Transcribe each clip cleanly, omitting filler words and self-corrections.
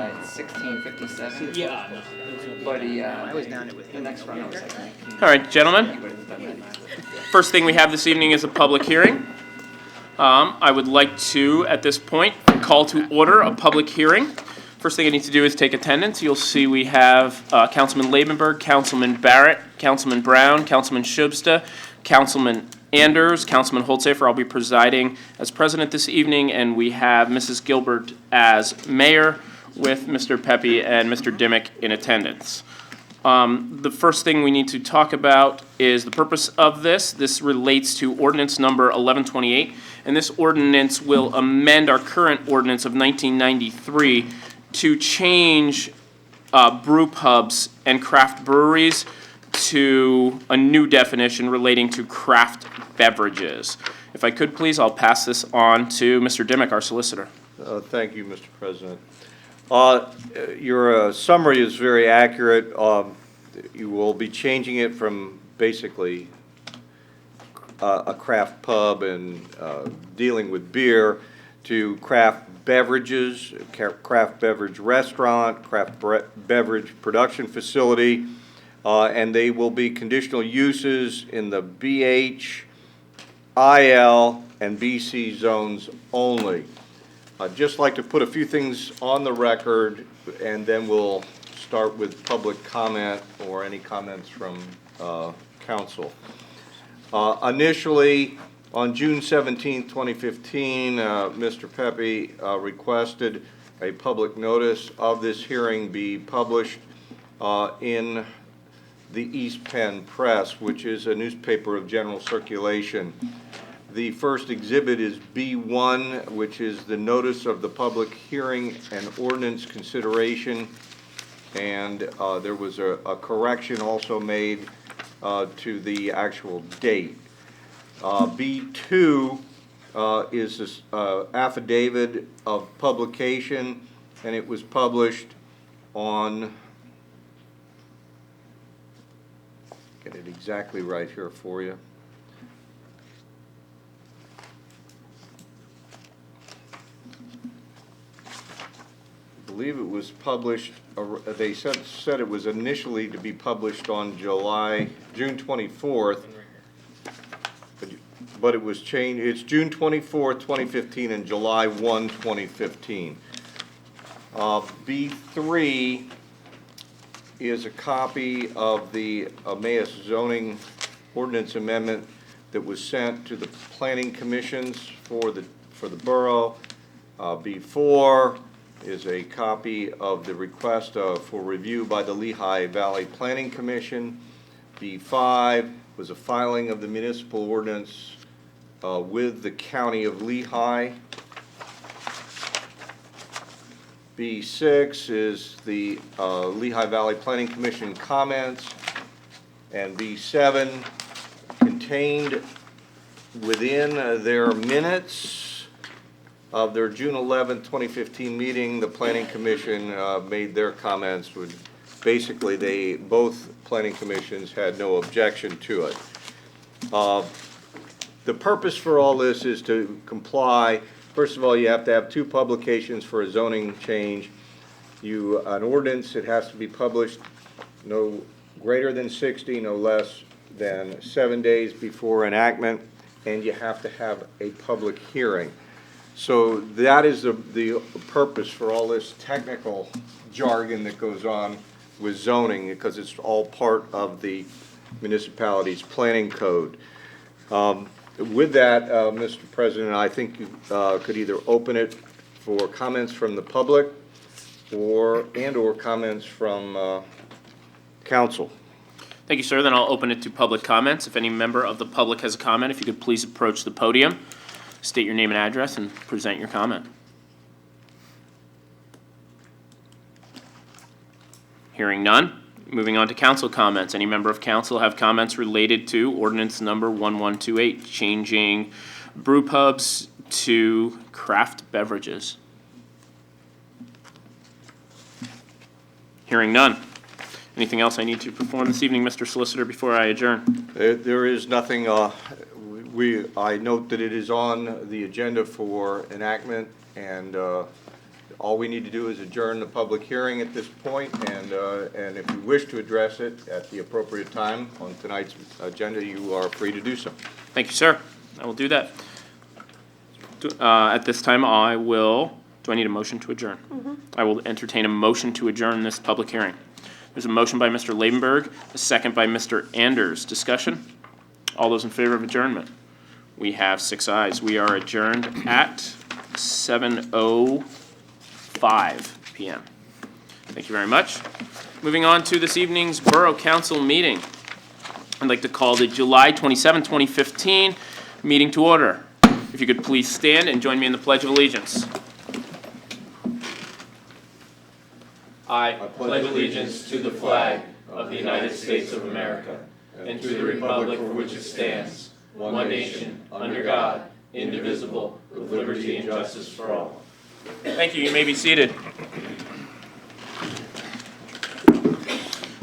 It's 16:57. Yeah. But I was down there with him. The next run, I was like 19. All right, gentlemen. He would've done that. First thing we have this evening is a public hearing. I would like to, at this point, call to order a public hearing. First thing I need to do is take attendance. You'll see we have Councilman Labenberg, Councilman Barrett, Councilman Brown, Councilman Shubsta, Councilman Anders, Councilman Holtzafer. I'll be presiding as president this evening, and we have Mrs. Gilbert as mayor with Mr. Pepe and Mr. Dimick in attendance. The first thing we need to talk about is the purpose of this. This relates to ordinance number 1128, and this ordinance will amend our current ordinance of 1993 to change brew pubs and craft breweries to a new definition relating to craft beverages. If I could, please, I'll pass this on to Mr. Dimick, our solicitor. Thank you, Mr. President. Your summary is very accurate. You will be changing it from basically a craft pub and dealing with beer to craft beverages, craft beverage restaurant, craft beverage production facility, and they will be conditional uses in the BH, IL, and BC zones only. I'd just like to put a few things on the record, and then we'll start with public comment or any comments from council. Initially, on June 17, 2015, Mr. Pepe requested a public notice of this hearing be published in the East Penn Press, which is a newspaper of general circulation. The first exhibit is B1, which is the notice of the public hearing and ordinance consideration, and there was a correction also made to the actual date. B2 is this affidavit of publication, and it was published on, get it exactly right here for you. I believe it was published, they said it was initially to be published on June 24th, but it was changed, it's June 24th, 2015 and July 1, 2015. B3 is a copy of the Emmaus zoning ordinance amendment that was sent to the planning commissions for the borough. B4 is a copy of the request for review by the Lehigh Valley Planning Commission. B5 was a filing of the municipal ordinance with the County of Lehigh. B6 is the Lehigh Valley Planning Commission comments, and B7 contained within their minutes of their June 11, 2015 meeting. The Planning Commission made their comments. Basically, both planning commissions had no objection to it. The purpose for all this is to comply. First of all, you have to have 2 publications for a zoning change. An ordinance, it has to be published no greater than 60, no less than 7 days before enactment, and you have to have a public hearing. So that is the purpose for all this technical jargon that goes on with zoning, because it's all part of the municipality's planning code. With that, Mr. President, I think you could either open it for comments from the public or comments from council. Thank you, sir. Then I'll open it to public comments. If any member of the public has a comment, if you could please approach the podium, state your name and address, and present your comment. Hearing none. Moving on to council comments. Any member of council have comments related to ordinance number 1128, changing brew pubs to craft beverages? Hearing none. Anything else I need to perform this evening, Mr. Solicitor, before I adjourn? There is nothing. I note that it is on the agenda for enactment, and All we need to do is adjourn the public hearing at this point, and if you wish to address it at the appropriate time on tonight's agenda, you are free to do so. Thank you, sir. I will do that. At this time, do I need a motion to adjourn? I will entertain a motion to adjourn this public hearing. There's a motion by Mr. Labenberg, a second by Mr. Anders. Discussion? All those in favor of adjournment? We have 6 ayes. We are adjourned at 7:05 PM. Thank you very much. Moving on to this evening's Borough Council meeting. I'd like to call the July 27, 2015 meeting to order. If you could please stand and join me in the Pledge of Allegiance. I pledge allegiance to the flag of the United States of America and to the republic for which it stands, one nation, under God, indivisible, with liberty and justice for all. Thank you. You may be seated.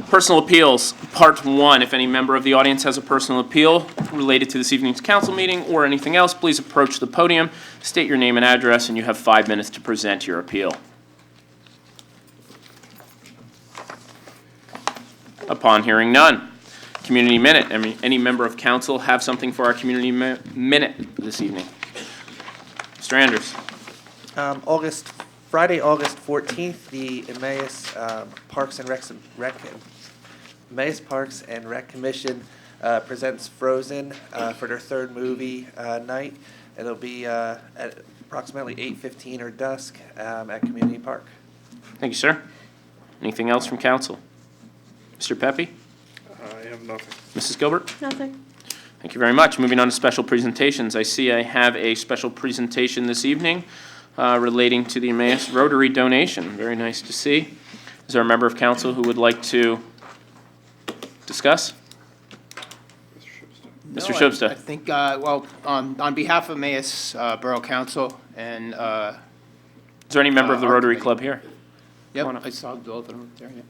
Personal appeals, part 1. If any member of the audience has a personal appeal related to this evening's council meeting or anything else, please approach the podium, state your name and address, and you have 5 minutes to present your appeal. Upon hearing none. Community minute. Any member of council have something for our community minute this evening? Mr. Anders. Friday, August 14th, the Emmaus Parks and Rec Commission presents Frozen for their 3rd movie night. It'll be at approximately 8:15 or dusk at Community Park. Thank you, sir. Anything else from council? Mr. Pepe? I have nothing. Mrs. Gilbert? Nothing. Thank you very much. Moving on to special presentations. I see I have a special presentation this evening relating to the Emmaus Rotary donation. Very nice to see. Is there a member of council who would like to discuss? Mr. Shubsta. I think, well, on behalf of Emmaus Borough Council and, Is there any member of the our Rotary committee. Club here? yep, Come on up. I saw both of them there, yeah.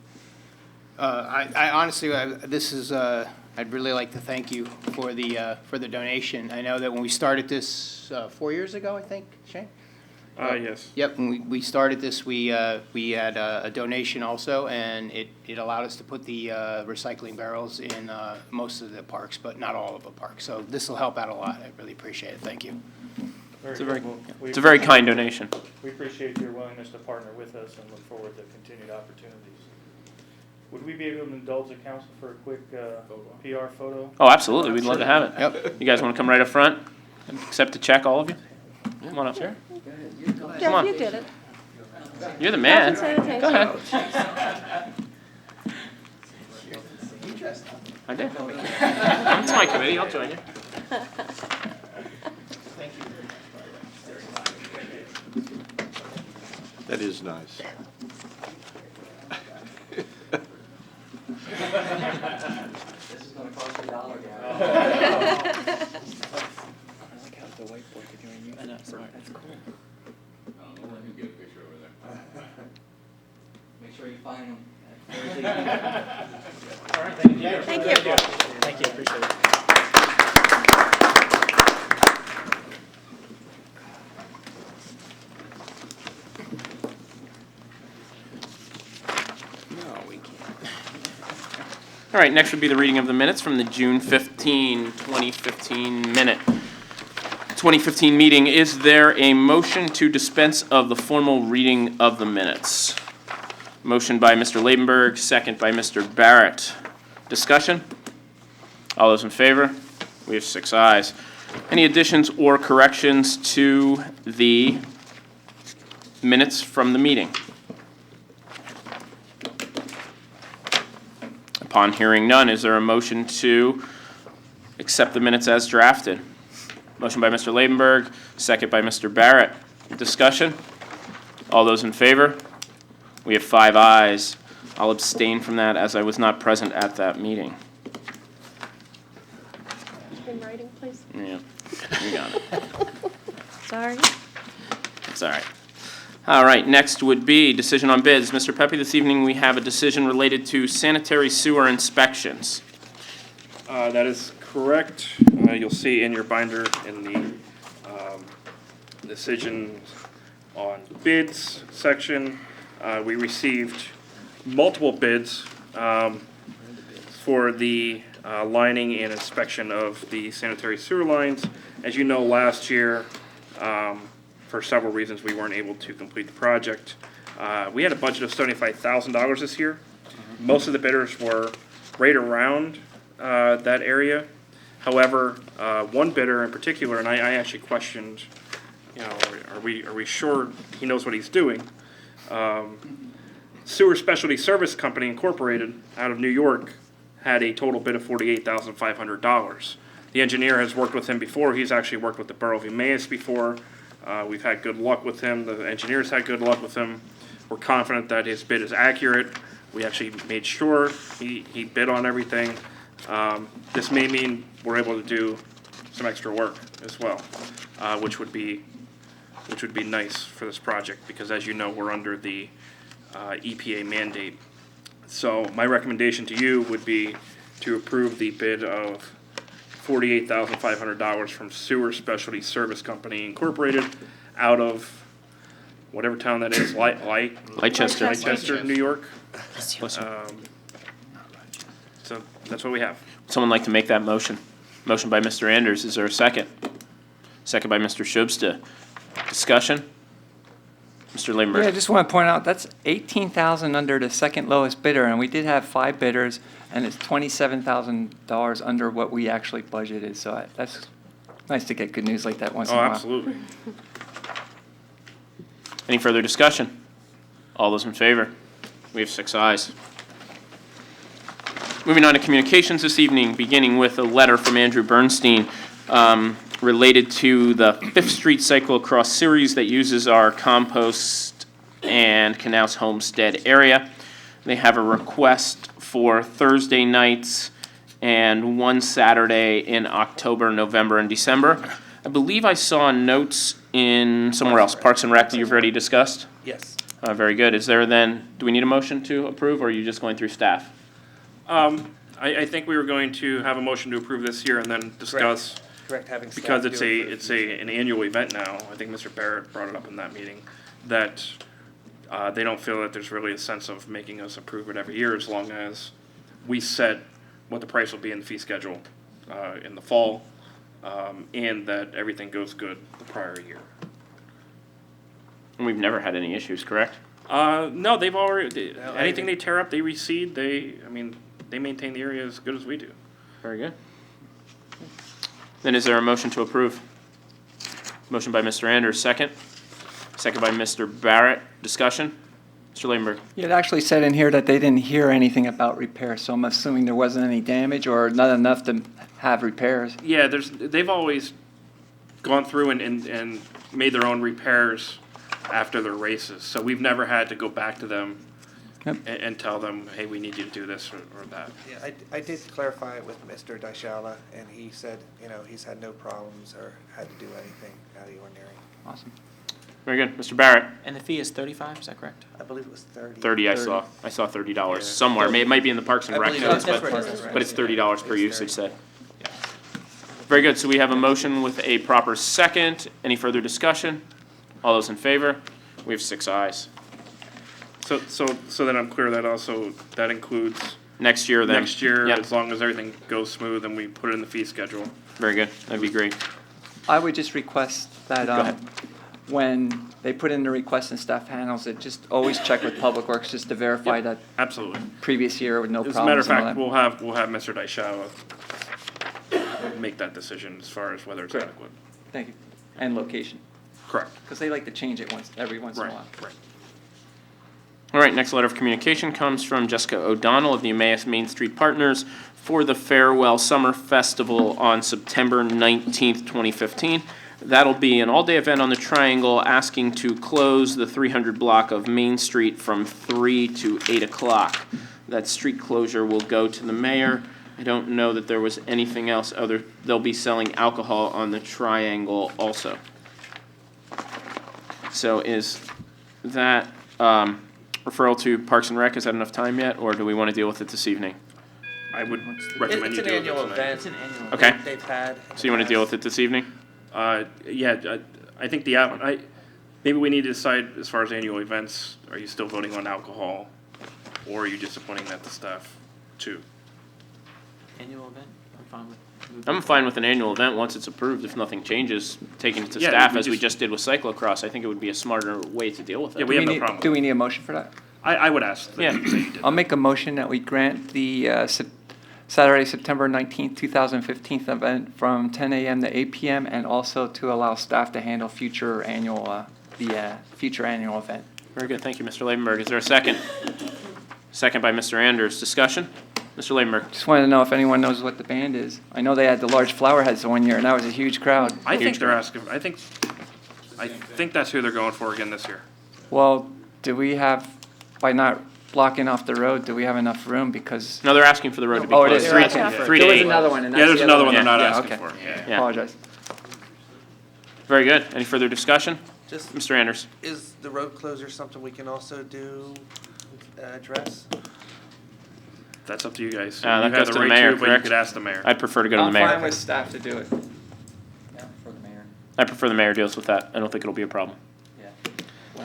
I honestly, this is, I'd really like to thank you for the donation. I know that when we started this 4 years ago, I think, Shane? Yes. Yep, when we started this, we had a donation also, and it allowed us to put the recycling barrels in most of the parks, but not all of the parks. So this will help out a lot. I really appreciate it. Thank you. It's a very kind donation. We appreciate your willingness to partner with us and look forward to continued opportunities. Would we be able to indulge the council for a quick PR photo? Oh, absolutely. We'd love to have it. Yep. You guys want to come right up front? Accept the check, all of you? Come on up. Come on. Jeff, you did it. You're the man. Sanitation. Go ahead. I did. It's my committee. I'll join you. That is nice. This is gonna cost $1, Gary. I know, smart. That's cool. Make sure you find them. All right, thank you. Thank you. Thank you, appreciate it. All right, next would be the reading of the minutes from the June 15, 2015 minute. 2015 meeting. Is there a motion to dispense of the formal reading of the minutes? Motion by Mr. Labenberg, second by Mr. Barrett. Discussion? All those in favor? We have 6 ayes. Any additions or corrections to the minutes from the meeting? Upon hearing none, is there a motion to accept the minutes as drafted? Motion by Mr. Labenberg, second by Mr. Barrett. Discussion? All those in favor? We have 5 ayes. I'll abstain from that as I was not present at that meeting. In writing, please. Yeah, you got it. Sorry. It's all right. All right, next would be decision on bids. Mr. Pepe, this evening we have a decision related to sanitary sewer inspections. That is correct. You'll see in your binder in the decisions on bids section. We received multiple bids for the lining and inspection of the sanitary sewer lines. As you know, last year, for several reasons, we weren't able to complete the project. We had a budget of $75,000 this year. Most of the bidders were right around that area. However, one bidder in particular, and I actually questioned, you know, are we sure he knows what he's doing? Sewer Specialty Service Company Incorporated out of New York had a total bid of $48,500. The engineer has worked with him before. He's actually worked with the Borough of Emmaus before. We've had good luck with him. The engineers had good luck with him. We're confident that his bid is accurate. We actually made sure he bid on everything. This may mean we're able to do some extra work as well, which would be nice for this project, because as you know, we're under the EPA mandate. So my recommendation to you would be to approve the bid of $48,500 from Sewer Specialty Service Company Incorporated out of whatever town that is, Leicester, New York. So that's what we have. Someone like to make that motion? Motion by Mr. Anders. Is there a second? Second by Mr. Shubsta. Discussion? Mr. Lindberg. Yeah, I just want to point out, that's 18,000 under the second lowest bidder, and we did have 5 bidders, and it's $27,000 under what we actually budgeted, so that's nice to get good news like that once in Oh, a while. absolutely. Any further discussion? All those in favor? We have 6 ayes. Moving on to communications this evening, beginning with a letter from Andrew Bernstein related to the Fifth Street cyclocross series that uses our compost and Canals Homestead area. They have a request for Thursday nights and one Saturday in October, November, and December. I believe I saw notes in somewhere else, Parks and Rec, that you've already discussed. Yes. Very good. Is there then, do we need a motion to approve, or are you just going through staff? I think we were going to have a motion to approve this here and then discuss, Correct, having staff because do it's it for an annual event now. I think Mr. Barrett brought it up in that meeting, that they don't feel that there's really a sense of making us approve it every year, as long as we set what the price will be in the fee schedule in the fall, and that everything goes good the prior year. And we've never had any issues, correct? No, they've already, No, anything they tear up, they reseed, they maintain the area as good as we do. Very good. Then is there a motion to approve? Motion by Mr. Anders, second. Second by Mr. Barrett. Discussion? Mr. Lambert. Yeah, it actually said in here that they didn't hear anything about repairs, so I'm assuming there wasn't any damage or not enough to have repairs. Yeah, they've always gone through and made their own repairs after their races, so we've never had to go back to them Yep. and tell them, hey, we need you to do this or that. Yeah, I did clarify it with Mr. Daishala, and he said, he's had no problems or had to do anything out of the ordinary. Awesome. Very good. Mr. Barrett. And the fee is 35, is that correct? I believe it was 30. 30 I saw. I saw $30 somewhere. It might be in the Parks and I Rec believe notes, that's but, where it is, right? but it's $30 per It's use, it 30. said. Very good. So we have a motion with a proper second. Any further discussion? All those in favor? We have 6 ayes. So then I'm clear that also, that includes Next year then? next year, Yep. as long as everything goes smooth and we put it in the fee schedule. Very good. That'd be great. I would just request that Go ahead. when they put in the request and staff handles it, just always check with Public Works just to verify that Absolutely. previous year with no As a matter of problems and all fact, that. we'll have Mr. Daishawa make that decision as far as whether it's Correct. adequate. Thank you. And location, Correct. because they like to change it every once in a Right, while. right. All right, next letter of communication comes from Jessica O'Donnell of the Emmaus Main Street Partners for the Farewell Summer Festival on September 19th, 2015. That'll be an all-day event on the Triangle, asking to close the 300 block of Main Street from 3 to 8 o'clock. That street closure will go to the mayor. I don't know that there was anything else other, they'll be selling alcohol on the Triangle also. So is that, referral to Parks and Rec, is that enough time yet, or do we want to deal with it this evening? I would recommend you It's an do it annual tonight. event. It's an annual. Okay. They've had. So you want to deal with it this evening? Yeah, I think Maybe we need to decide as far as annual events, are you still voting on alcohol? Or are you disappointing that to staff too? Annual event, I'm fine with. I'm fine with an annual event once it's approved, if nothing changes, taking it to Yeah, staff we as we just- just did with cyclocross. I think it would be a smarter way to deal with Yeah, it. we have Do no need- problem. Do we need a motion for that? I would ask. that Yeah. you did I'll that. make a motion that we grant the Saturday, September 19th, 2015 event from 10 a.m. to 8 p.m. and also to allow staff to handle future annual, future annual event. Very good, thank you, Mr. Lavenberg. Is there a second? Second by Mr. Anders. Discussion? Mr. Lavenberg? Just wanted to know if anyone knows what the band is. I know they had the large flower heads one year, and that was a huge crowd. I think Huge they're crowd. asking, I think that's who they're going for again this year. Well, do we have, by not blocking off the road, do we have enough room? Because, No, they're asking for the road to be oh, it closed. is. Three- They're asking for it. Three to There was eight. another one, and Yeah, that's there's the another other one they're not Yeah, asking okay. for, yeah. Yeah. Apologize. Very good. Any further discussion? Just, Mr. Anders? is the road closure something we can also address? That's up to you guys. That You goes have to the the right mayor, But you correct? could ask the mayor. I'd prefer to go to the I'm fine mayor. with staff to do it. Yeah, for the mayor. I prefer the mayor deals with that. I don't think it'll be a problem. Yeah.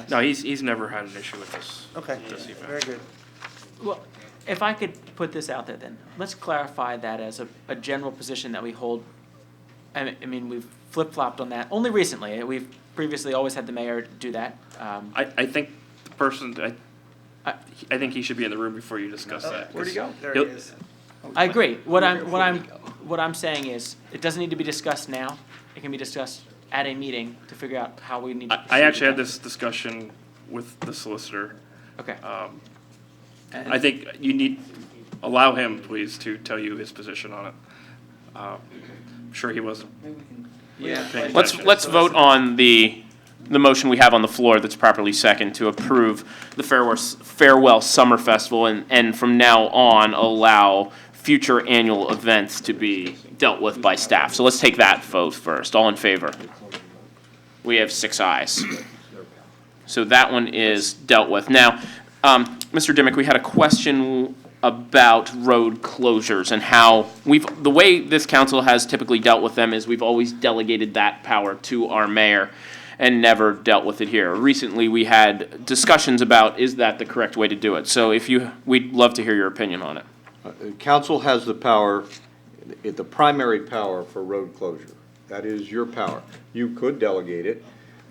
No, he's never had an issue with this. Okay, This event. very good. Well, if I could put this out there then, let's clarify that as a general position that we hold. I mean, we've flip-flopped on that only recently. We've previously always had the mayor do that. I think the person, I think he should be in the room before you discuss that. Where'd he go? There Yep. it is. I agree. What I'm saying is, it doesn't need to be discussed now. It can be discussed at a meeting to figure out how we need to proceed. I actually had with this discussion with the solicitor. that. Okay. I think you need, allow him, please, to tell you his position on it. I'm sure he wasn't Yeah. paying Let's, attention. let's vote on the motion we have on the floor that's properly second to approve the Farewell Summer Festival and from now on allow future annual events to be dealt with by staff. So let's take that vote first. All in favor? We have 6 ayes. So that one is dealt with. Now, Mr. Dimick, we had a question about road closures and how the way this council has typically dealt with them is we've always delegated that power to our mayor and never dealt with it here. Recently, we had discussions about, is that the correct way to do it? So we'd love to hear your opinion on it. Council has the power, the primary power for road closure. That is your power. You could delegate it.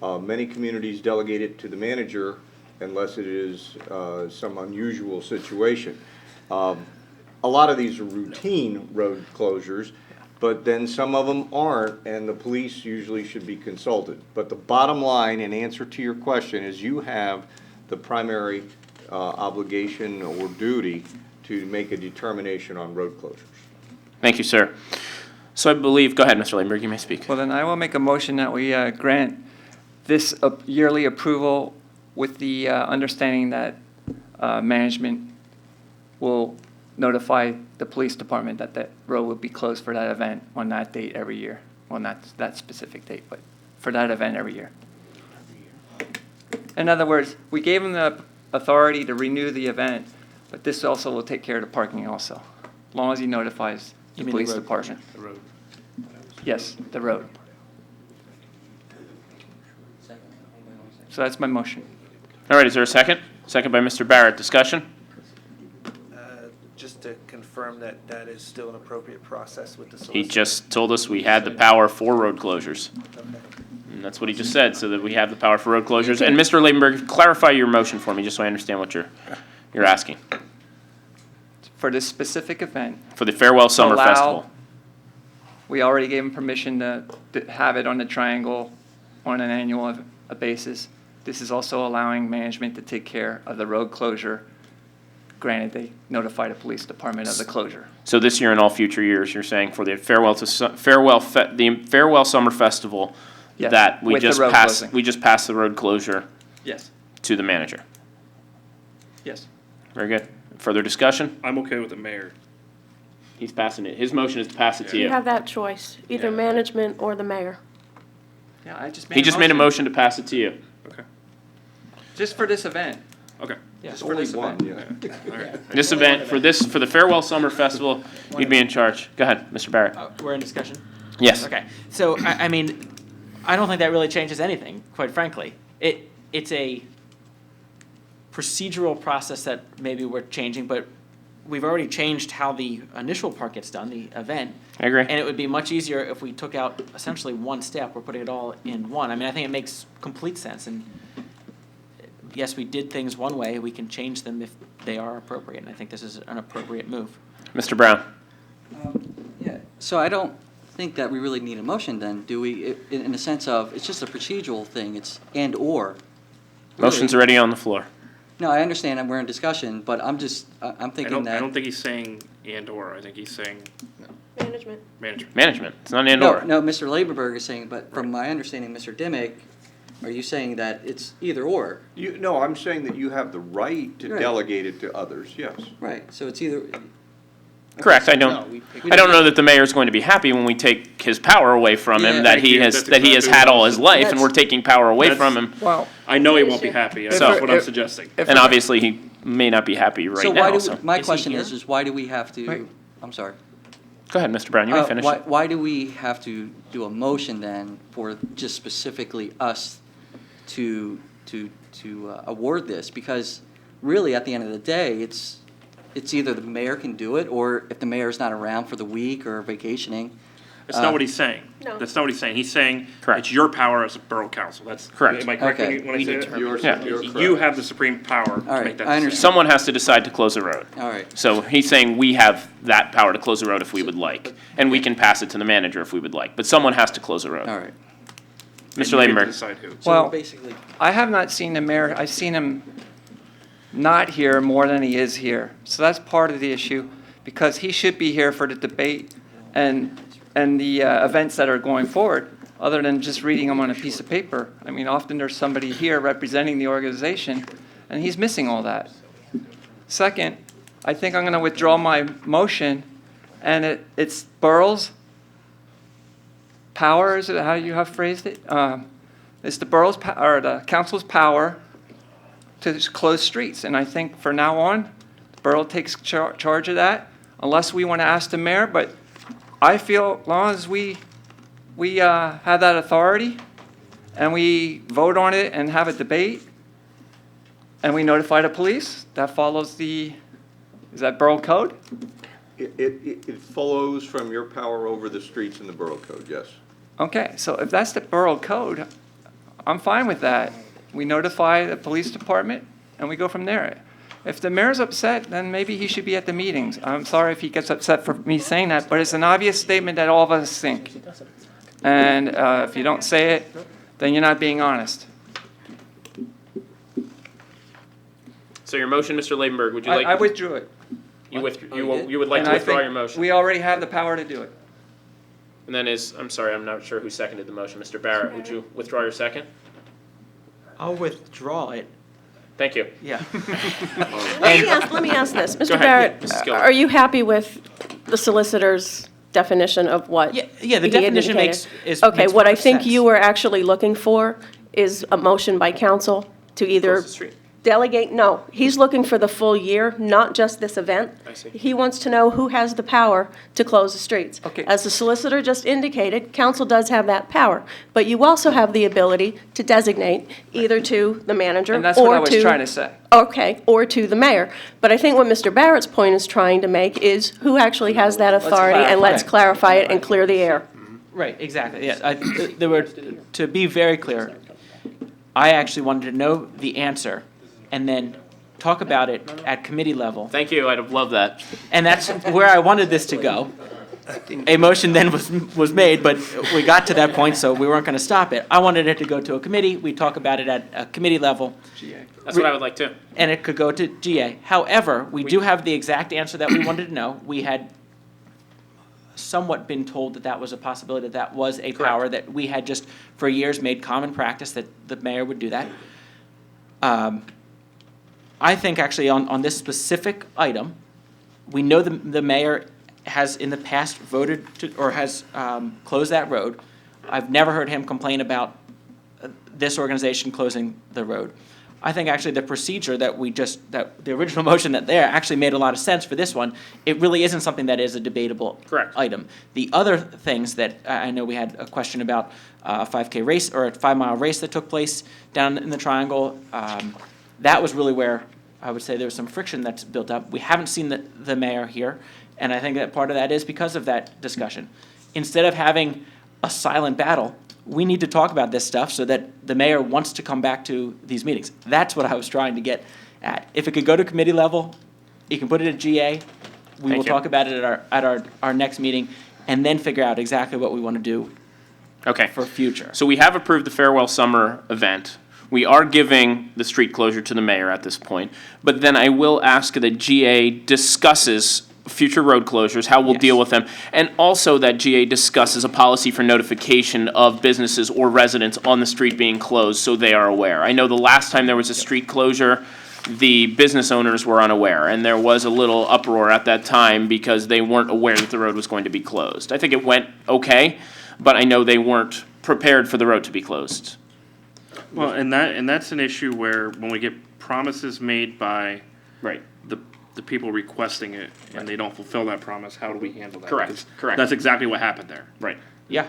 Many communities delegate it to the manager unless it is some unusual situation. A lot of these are routine road closures, but then some of them aren't, and the police usually should be consulted. But the bottom line, in answer to your question, is you have the primary obligation or duty to make a determination on road closures. Thank you, sir. So I believe, go ahead, Mr. Lambert, you may speak. Well, then I will make a motion that we grant this yearly approval with the understanding that management will notify the police department that that road will be closed for that event on that date every year. Well, not that specific date, but for that event every year. In other words, we gave them the authority to renew the event, but this also will take care of the parking also, as long as he notifies the You mean the police road department. Yes, the road. So that's my motion. All right, is there a second? Second by Mr. Barrett. Discussion? Just to confirm that that is still an appropriate process with the solicitor. He just told us we had the power for road closures. Okay. And that's what he just said, so that we have the power for road closures. And Mr. Labenberg, clarify your motion for me, just so I understand what you're asking. For this specific event, For the Farewell Summer allow- Festival. we already gave him permission to have it on the triangle on an annual basis. This is also allowing management to take care of the road closure. Granted, they notify the police department of the closure. So this year and all future years, you're saying for the the Farewell Summer Festival, Yes, that we with the just road passed, closing. we just passed the road closure Yes, to the manager. yes. Very good. Further discussion? I'm okay with the mayor. He's passing it. His motion is to pass it to You you. have that choice, either Yeah. management or the mayor. Yeah, I just made He just made a motion to pass it to you. Okay. Just for this event. Okay. Just for this event. All right. This event, for the Farewell Summer Festival, you'd be in charge. Go ahead, Mr. Barrett. We're in discussion? Yes. Okay, so, I mean, I don't think that really changes anything, quite frankly. It's a procedural process that maybe we're changing, but we've already changed how the initial part gets done, the event. I agree. And it would be much easier if we took out essentially one step, we're putting it all in one. I mean, I think it makes complete sense, and yes, we did things one way, we can change them if they are appropriate, and I think this is an appropriate move. Mr. Brown? Yeah, so I don't think that we really need a motion then, do we? In the sense of, it's just a procedural thing, it's and/or. Motion's Really. already on the floor. No, I understand, and we're in discussion, but I'm I thinking don't, that. I don't think he's saying and/or, I think he's saying Management. management. Management, it's not an and/or. No, Mr. Laberberg is saying, but from my understanding, Mr. Dimick, are you saying that it's either or? No, I'm saying that you have the right to Right. delegate it to others, yes. Right, so it's either, Correct, I No, don't, we pick- I don't know that the mayor's going to be happy when we take his power away from him, Yeah. that Thank he you. has, That's that he has exactly had what all I'm his saying. life, and That's- we're taking power away That's- from him. Well, I know he won't be happy, that's So- what I'm suggesting. And obviously, he may not be happy so right why now, do, so. my Is he question here? is why do we have Wait. to, I'm sorry. Go ahead, Mr. Brown, you may finish. Why do we have to do a motion then for just specifically us to award this? Because really, at the end of the day, it's either the mayor can do it, or if the mayor's not around for the week or vacationing. That's not what he's saying. No. That's not what he's saying. He's saying Correct. it's your power as a borough council. That's Correct. Am I correct Okay. when I We say determine. that? Yeah. You have the supreme power to right, make that I decision. understand. Someone has to decide to close the road. All right, So he's saying we have that power to close the road if we would like, and we can pass it to the manager if we would like, but someone has to close the road. all right. And Mr. you get to Labenberg? decide who. So Well- basically, I have not seen the mayor, I've seen him not here more than he is here. So that's part of the issue, because he should be here for the debate and the events that are going forward, other than just reading them on a piece of paper. I mean, often there's somebody here representing the organization, and he's missing all that. Second, I think I'm going to withdraw my motion, and it's borough's power, is it how you have phrased it? It's the borough's, or the council's power to just close streets. And I think for now on, the borough takes charge of that, unless we want to ask the mayor. But I feel as long as we have that authority, and we vote on it and have a debate, and we notify the police, that follows is that borough code? It follows from your power over the streets in the borough code, yes. Okay, so if that's the borough code, I'm fine with that. We notify the police department, and we go from there. If the mayor's upset, then maybe he should be at the meetings. I'm sorry if he gets upset for me saying that, but it's an obvious statement that all of us think. And if you don't say it, then you're not being honest. So your motion, Mr. Labenberg, would you I like? withdrew it. You would And like to I withdraw think your motion? We already have the power to do it. And then I'm sorry, I'm not sure who seconded the motion. Mr. Barrett, would you withdraw your second? I'll withdraw it, Thank you. yeah. Let me ask this. Go Mr. ahead, Barrett, Mrs. Gilbert. are you happy with the solicitor's definition of what Yeah, the he had definition indicated? makes Okay, what I perfect think sense. you were actually looking for is a motion by council to either Close the street. delegate, no, he's looking for the full year, not just this event. I see. He wants to know who has the power to close the streets. Okay. As the solicitor just indicated, council does have that power, but you also have the ability to designate either to the manager or to... And that's what I was trying to say. Okay, or to the mayor. But I think what Mr. Barrett's point is trying to make is who actually has that authority, and let's clarify it and clear the air. Right, exactly, yes. To be very clear, I actually wanted to know the answer and then talk about it at committee level. Thank you, I'd have loved that. And that's where I wanted this to go. A motion then was made, but we got to that point, so we weren't going to stop it. I wanted it to go to a committee, we talk about it at a committee level, That's what I would like to. and it could go to GA. However, we do have the exact answer that we wanted to know. We had somewhat been told that that was a possibility, that was a power, that we had just for years made common practice that the mayor would do that. I think actually on this specific item, we know the mayor has in the past voted to, or has closed that road. I've never heard him complain about this organization closing the road. I think actually the procedure that that the original motion that there actually made a lot of sense for this one. It really isn't something that is a debatable Correct. item. The other things that I know we had a question about, a 5K race or a 5-mile race that took place down in the Triangle. That was really where I would say there was some friction that's built up. We haven't seen the mayor here, and I think that part of that is because of that discussion. Instead of having a silent battle, we need to talk about this stuff so that the mayor wants to come back to these meetings. That's what I was trying to get at. If it could go to committee level, you can put it at GA. We will Thank you. talk about it at our next meeting, and then figure out exactly what we want to do Okay. for future. So we have approved the Farewell Summer event. We are giving the street closure to the mayor at this point. But then I will ask that GA discusses future road closures, how we'll Yes. deal with them, and also that GA discusses a policy for notification of businesses or residents on the street being closed so they are aware. I know the last time there was a street closure, the business owners were unaware, and there was a little uproar at that time because they weren't aware that the road was going to be closed. I think it went okay, but I know they weren't prepared for the road to be closed. Well, and that's an issue where when we get promises made by Right. the people requesting it and they don't fulfill that promise, how do we handle that? Correct, Because correct. That's exactly what happened there. Right. Yeah,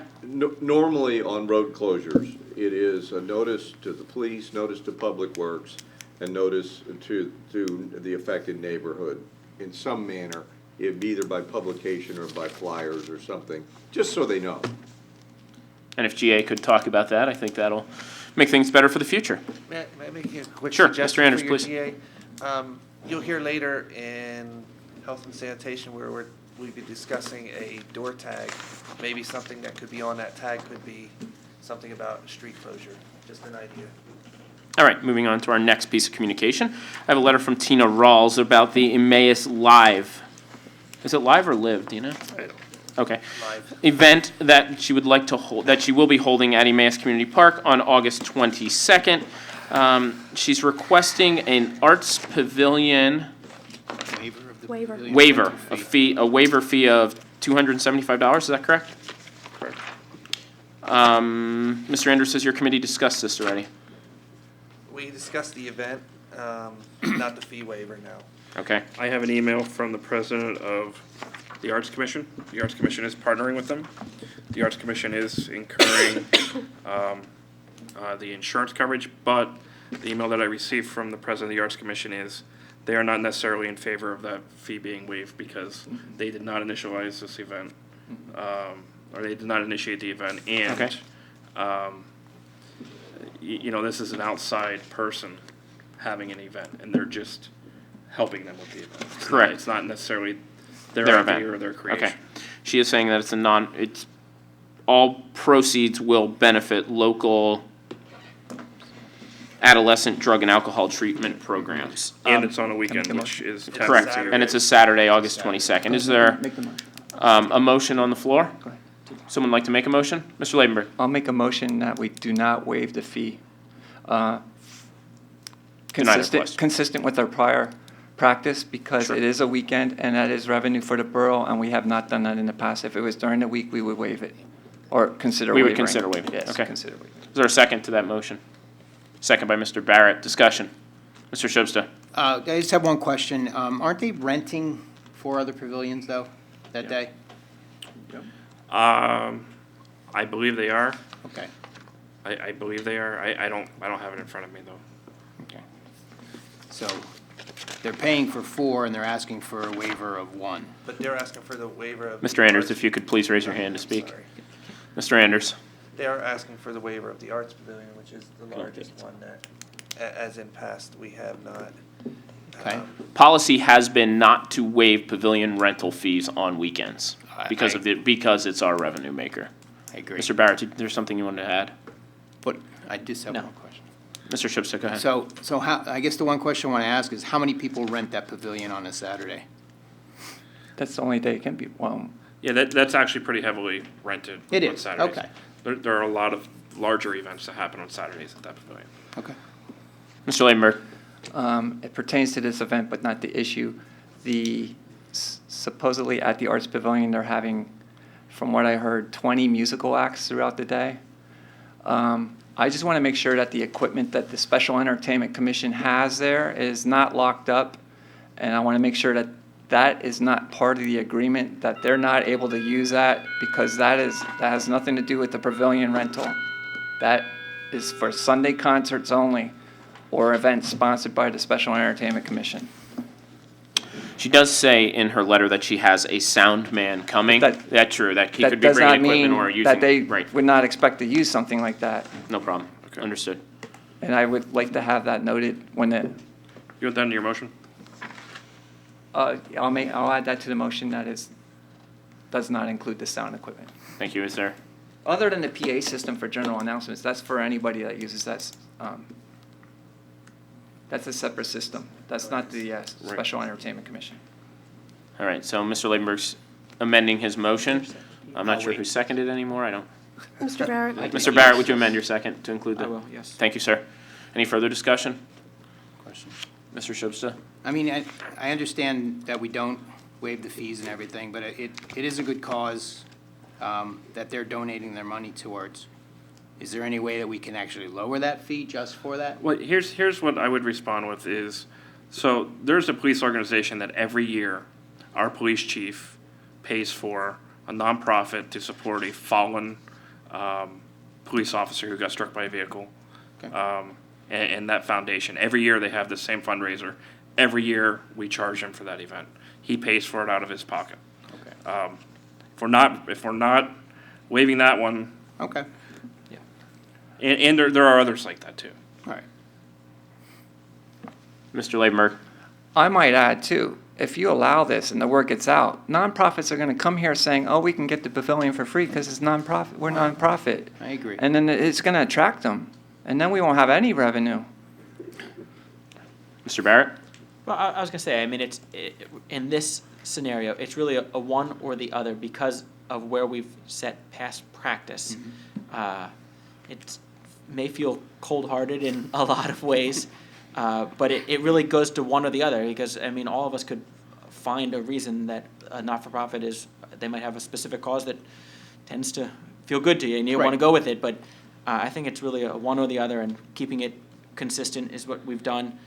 Normally on road closures, it is a notice to the police, notice to Public Works, and notice to the affected neighborhood in some manner, either by publication or by flyers or something, just so they know. And if GA could talk about that, I think that'll make things better for the future. May I make a quick Sure, suggestion Mr. Anders, for your please. GA? You'll hear later in Health and Sanitation where we'll be discussing a door tag. Maybe something that could be on that tag could be something about street closure, just an idea. All right, moving on to our next piece of communication. I have a letter from Tina Rawls about the Emmaus Live. Is it live or live, do you know? Okay. Live. Event that she would like to hold, that she will be holding at Emmaus Community Park on August 22nd. She's requesting an arts pavilion Waiver of the Waiver. pavilion waiver, rental a waiver fee of $275, is that correct? Correct. Mr. Anders, says your committee discussed this already? We discussed the event, not the fee waiver now. Okay, I have an email from the president of the Arts Commission. The Arts Commission is partnering with them. The Arts Commission is incurring the insurance coverage, but the email that I received from the president of the Arts Commission is they are not necessarily in favor of that fee being waived because they did not initialize this event, or they did not initiate the event, and Okay. you know, this is an outside person having an event, and they're just helping them with the event. Correct. It's not necessarily their Their idea event. or their creation. okay. She is saying that it's all proceeds will benefit local adolescent drug and alcohol treatment programs. And it's on a weekend, make a which is Correct, technically. and it's a Saturday, August 22nd. Is there Make the motion. a motion on the floor? Go ahead. Someone like to make a motion? Mr. Labenberg? I'll make a motion that we do not waive the fee. Deny the request. Consistent with our prior practice, because Sure. it is a weekend and that is revenue for the borough, and we have not done that in the past. If it was during the week, we would waive it, or consider We waiving. would consider waiving it, Yes, okay. consider waiving. Is there a second to that motion? Second by Mr. Barrett. Discussion. Mr. Shubsta? I just have one question. Aren't they renting 4 other pavilions, though, that day? I believe they are. Okay, I believe they are. I don't have it in front of me, though. okay. So they're paying for 4 and they're asking for a waiver of 1. But they're asking for the waiver of. Mr. Anders, if you could please raise your hand to speak. Sorry. Mr. Anders? They are asking for the waiver of the Arts Pavilion, which is the largest one that, as in past, we have not. Okay. Policy has been not to waive pavilion rental fees on weekends because it's our revenue maker. I agree. Mr. Barrett, there's something you wanted to add? But I just have No. one question. Mr. Shubsta, go ahead. So how, I guess the one question I want to ask is, how many people rent that pavilion on a Saturday? That's the only day it can be, well, Yeah, that's actually pretty heavily rented It on is, Saturdays. okay. There are a lot of larger events that happen on Saturdays at that pavilion. Okay. Mr. Labenberg? It pertains to this event, but not the issue. Supposedly at the Arts Pavilion, they're having, from what I heard, 20 musical acts throughout the day. I just want to make sure that the equipment that the Special Entertainment Commission has there is not locked up. And I want to make sure that that is not part of the agreement, that they're not able to use that, because that has nothing to do with the pavilion rental. That is for Sunday concerts only, or events sponsored by the Special Entertainment Commission. She does say in her letter that she has a sound man coming. That- That's true, that he That could be does not bringing equipment mean or using. that they Right, would not expect to use something like that. no problem. Understood. And I would like to have that noted when You want that in your motion? I'll add that to the motion, that does not include the sound equipment. Thank you. Is there, Other than the PA system for general announcements, that's for anybody that uses that. That's a separate system. That's not the Special Entertainment Commission. all right, so Mr. Ladenburg's amending his motion. I'm not sure who seconded anymore, I don't. Mr. Barrett? Mr. Barrett, would you amend your second to include I the? will, yes. Thank you, sir. Any further discussion? Mr. Shubsta? I mean, I understand that we don't waive the fees and everything, but it is a good cause that they're donating their money towards. Is there any way that we can actually lower that fee just for that? Well, here's what I would respond with is, so there's a police organization that every year, our police chief pays for a nonprofit to support a fallen police officer who got struck by a vehicle. Okay. And that foundation, every year they have the same fundraiser. Every year we charge him for that event. He pays for it out of his pocket. Okay. If we're not waiving that one, Okay, and there are others like that too. all right. Mr. Ladenburg? I might add too, if you allow this and the word gets out, nonprofits are going to come here saying, oh, we can get the pavilion for free because it's nonprofit, we're nonprofit. I agree. And then it's going to attract them, and then we won't have any revenue. Mr. Barrett? Well, I was gonna say, I mean, in this scenario, it's really a one or the other because of where we've set past practice. It may feel cold-hearted in a lot of ways, but it really goes to one or the other, because, I mean, all of us could find a reason that a not-for-profit they might have a specific cause that tends to feel good to you, and you want to Right. go with it, but I think it's really a one or the other, and keeping it consistent is what we've done,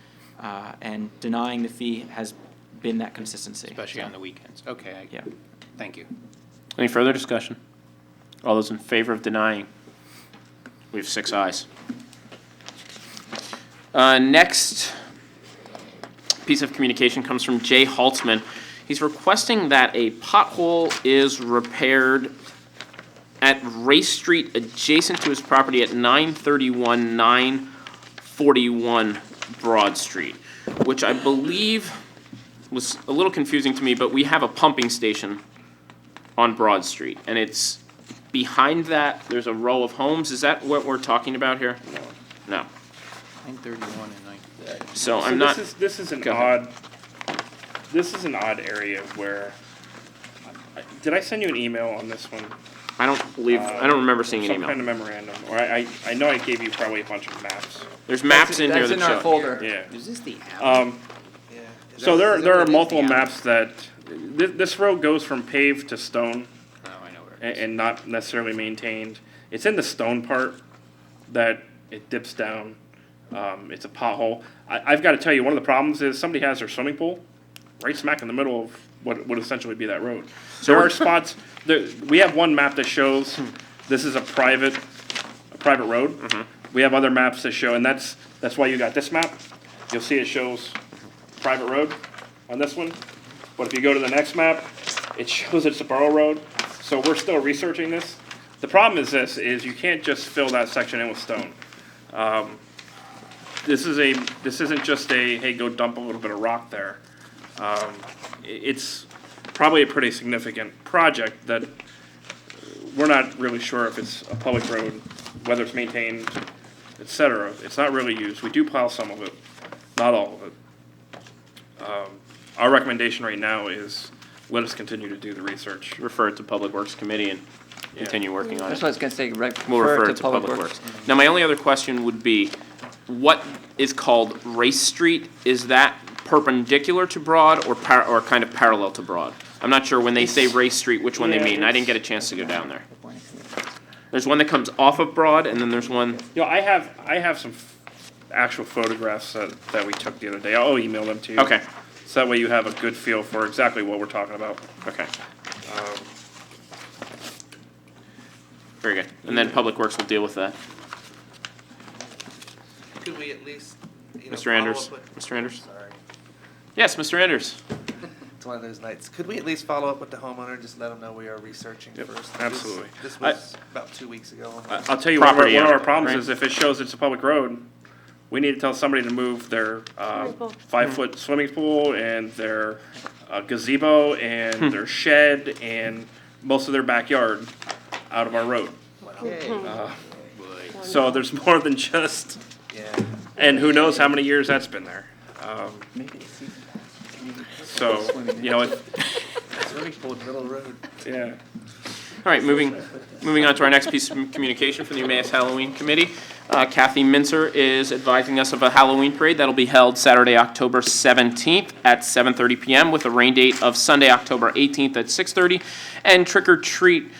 and denying the fee has been that consistency. Especially So, on the weekends. Okay, Yeah. thank you. Any further discussion? All those in favor of denying? We have 6 ayes. Next piece of communication comes from Jay Haltzman. He's requesting that a pothole is repaired at Race Street adjacent to his property at 931, 941 Broad Street, which I believe was a little confusing to me, but we have a pumping station on Broad Street, and it's behind that, there's a row of homes. Is that what we're talking about here? No. 931 and 9. So I'm So not, This is an Go ahead. odd area where, did I send you an email on this one? I don't remember seeing an Some kind email. of memorandum, or I know I gave you probably a bunch of maps. There's maps in here That's that in our show. folder. Yeah. Is this the alley? Yeah. So there that are what it is, multiple the alley? maps that, this road goes from paved to stone Oh, I know where it is. and not necessarily maintained. It's in the stone part that it dips down. It's a pothole. I've got to tell you, one of the problems is somebody has their swimming pool right smack in the middle of what would essentially be that road. There are spots, we have one map that shows this is a private road. We have other maps that show, and that's why you got this map. You'll see it shows private road on this one. But if you go to the next map, it shows it's a borough road. So we're still researching this. The problem is you can't just fill that section in with stone. This isn't just hey, go dump a little bit of rock there. It's probably a pretty significant project that we're not really sure if it's a public road, whether it's maintained, et cetera. It's not really used. We do plow some of it, not all of it. Our recommendation right now is let us continue to do the research. Refer it to Public Works Committee and continue working on That's it. what I was going to say, We'll refer it to Public Works. Now, my only other question would be, what is called Race Street? Is that perpendicular to Broad or kind of parallel to Broad? I'm not sure when they say Race Street, which one they Yeah, mean. I didn't get a chance to go down there. There's one that comes off of Broad, and then there's one, You know, I have some actual photographs that we took the other day. I'll email them to you. okay, So that way you have a good feel for exactly what we're talking about. okay. Very good. And then Public Works will deal with that. Could we at least, you know, Mr. follow Anders, up with- Mr. Anders? Sorry, Yes, Mr. Anders. it's one of those nights. Could we at least follow up with the homeowner and just let them know we are researching Yep, first? absolutely. This was about 2 weeks ago. I'll tell you, one of Property our owner, problems right? is if it shows it's a public road, we need to tell somebody to move their pool. 5-foot swimming pool and their gazebo and their shed and most of their backyard out of our road. So there's more than just, Yeah. and who knows how many years that's been there. So, you know, Swimming pool in the middle of the road. yeah. All right, moving on to our next piece of communication from the Emmaus Halloween Committee. Kathy Mincer is advising us of a Halloween parade that'll be held Saturday, October 17th at 7:30 PM with a rain date of Sunday, October 18th at 6:30, and trick or treat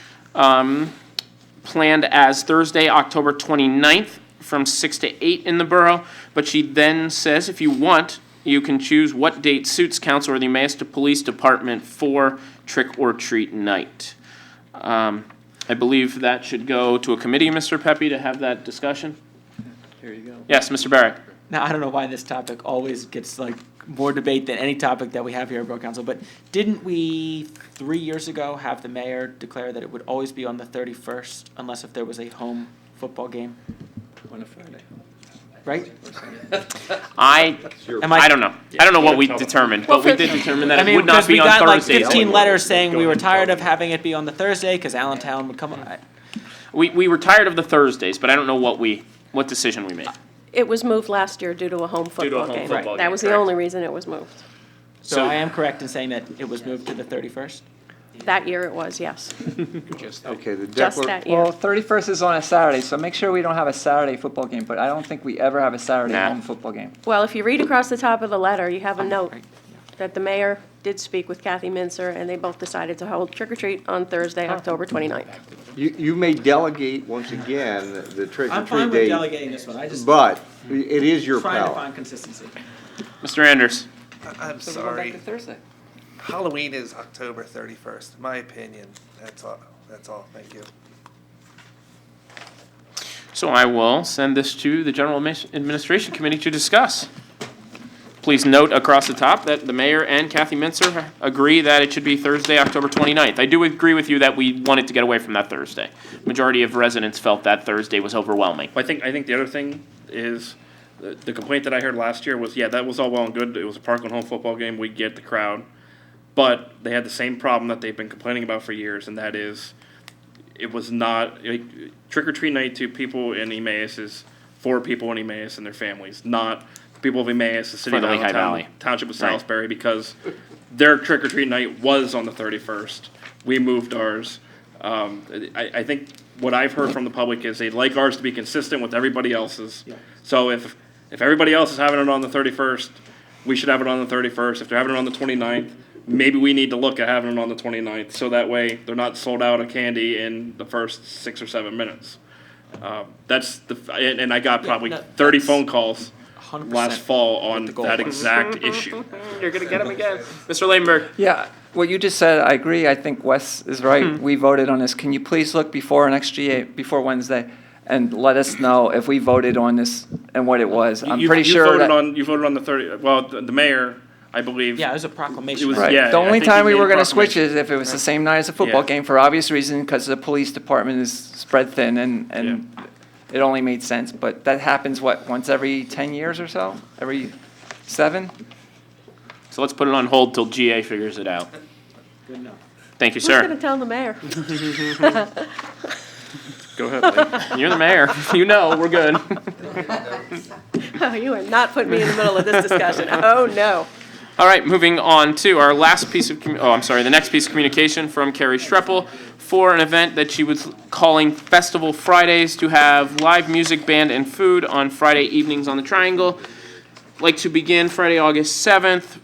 planned as Thursday, October 29th from 6 to 8 in the borough. But she then says, if you want, you can choose what date suits council or the Emmaus Police Department for trick or treat night. I believe that should go to a committee, Mr. Pepe, to have that discussion. Here you go. Yes, Mr. Barrett. Now, I don't know why this topic always gets like more debate than any topic that we have here at Borough Council, but didn't we 3 years ago have the mayor declare that it would always be on the 31st unless if there was a home football game, On a Friday. right? I Am I- don't know. I don't know what we determined, but we did determine that I it mean, would not because we be on got like Thursdays. 15 letters saying we were tired of having it be on the Thursday because Allentown would come on. We were tired of the Thursdays, but I don't know what decision we made. It was moved last year due to a home to a football home game. football That game, was the correct. only reason it was moved. So I am correct in saying that it was moved to the 31st? That year it was, yes, Okay, the just declar- that Well, year. 31st is on a Saturday, so make sure we don't have a Saturday football game, but I don't think we ever have a Saturday Nah. home football game. Well, if you read across the top of the letter, you have a note Right. that the mayor did speak with Kathy Mincer, and they both decided to hold trick or treat on Thursday, October 29th. You may delegate, once again, the trick or I'm fine treat with date, delegating this one, I just but it is your trying to power. find consistency. Mr. Anders. I'm So we're going back sorry. to Thursday. Halloween is October 31st, in my opinion. That's all. Thank you. So I will send this to the General Administration Committee to discuss. Please note across the top that the mayor and Kathy Mincer agree that it should be Thursday, October 29th. I do agree with you that we wanted to get away from that Thursday. Majority of residents felt that Thursday was overwhelming. I think the other thing is, the complaint that I heard last year was, yeah, that was all well and good. It was a Parkland home football game. We get the crowd. But they had the same problem that they've been complaining about for years, and that is, it was not, trick or treat night to people in Emmaus is for people in Emmaus and their families, not the people of Emmaus, the city For of the Lehigh Allentown, Valley. Township of Right. Salisbury, because their trick or treat night was on the 31st. We moved ours. I think what I've heard from the public is they'd like ours to be consistent with everybody else's. So if everybody else is having it on the 31st, we should have it on the 31st. If they're having it on the 29th, maybe we need to look at having it on the 29th, so that way they're not sold out of candy in the first 6 or 7 minutes. That's and I got probably no, 30 that's phone calls 100% last fall on what the goal that was. exact issue. You're gonna get them again. Mr. Ladenburg. Yeah, what you just said, I agree. I think Wes is right. We voted on this. Can you please look before next GA, before Wednesday, and let us know if we voted on this and what it was? I'm You- pretty you sure voted that. You voted on the 30, well, the mayor, I believe. Yeah, it was a proclamation. It was- Right. yeah, The I only think time he we made were a gonna switch proclamation. is if it was the same night as a football Yeah. game for obvious reason, because the police department is spread thin and it only made sense. But that happens, what, once every 10 years or so? Every 7? So let's put it on hold till GA figures it out. Good enough. Thank you, Who's gonna sir. tell the mayor? Go ahead, Lee. You're the mayor. You know, we're good. Oh, you are not putting me in the middle of this discussion. Oh, no. All right, moving on to our last piece of, the next piece of communication from Carrie Streppel for an event that she was calling Festival Fridays to have live music, band, and food on Friday evenings on the Triangle. Like to begin Friday, August 7th,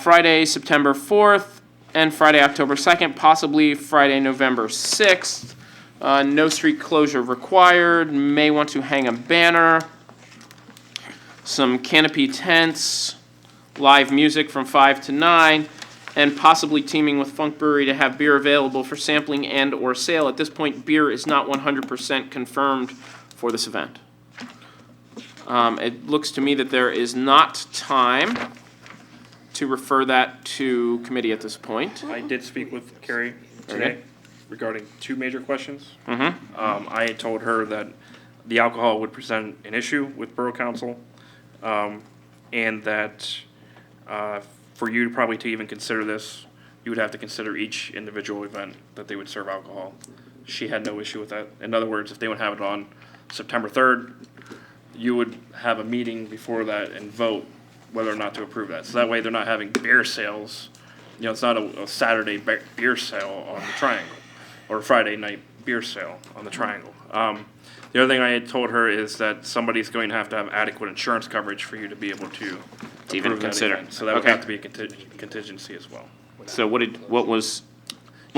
Friday, September 4th, and Friday, October 2nd, possibly Friday, November 6th. No street closure required, may want to hang a banner, some canopy tents, live music from 5 to 9, and possibly teaming with Funk Brewery to have beer available for sampling and/or sale. At this point, beer is not 100% confirmed for this event. It looks to me that there is not time to refer that to committee at this point. I did speak with Carrie today regarding 2 major questions. Mm-hmm. I had told her that the alcohol would present an issue with Borough Council, and that for you probably to even consider this, you would have to consider each individual event that they would serve alcohol. She had no issue with that. In other words, if they would have it on September 3rd, you would have a meeting before that and vote whether or not to approve that. So that way they're not having beer sales. You know, it's not a Saturday beer sale on the Triangle or a Friday night beer sale on the Triangle. The other thing I had told her is that somebody's going to have adequate insurance coverage for you to be able to even approve that consider. event. So that would Okay. have to be a contingency as well. So what did you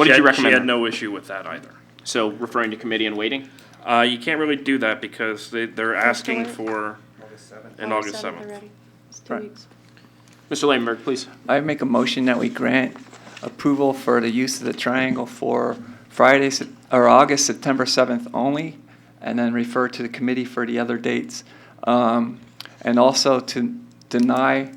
She had recommend? no issue with that either. So referring to committee and waiting? You can't really do that because they're asking for an August 7th. already. It's 2 Right. weeks. Mr. Ladenburg, please. I make a motion that we grant approval for the use of the triangle for Friday, or August, September 7th only, and then refer to the committee for the other dates. And also to deny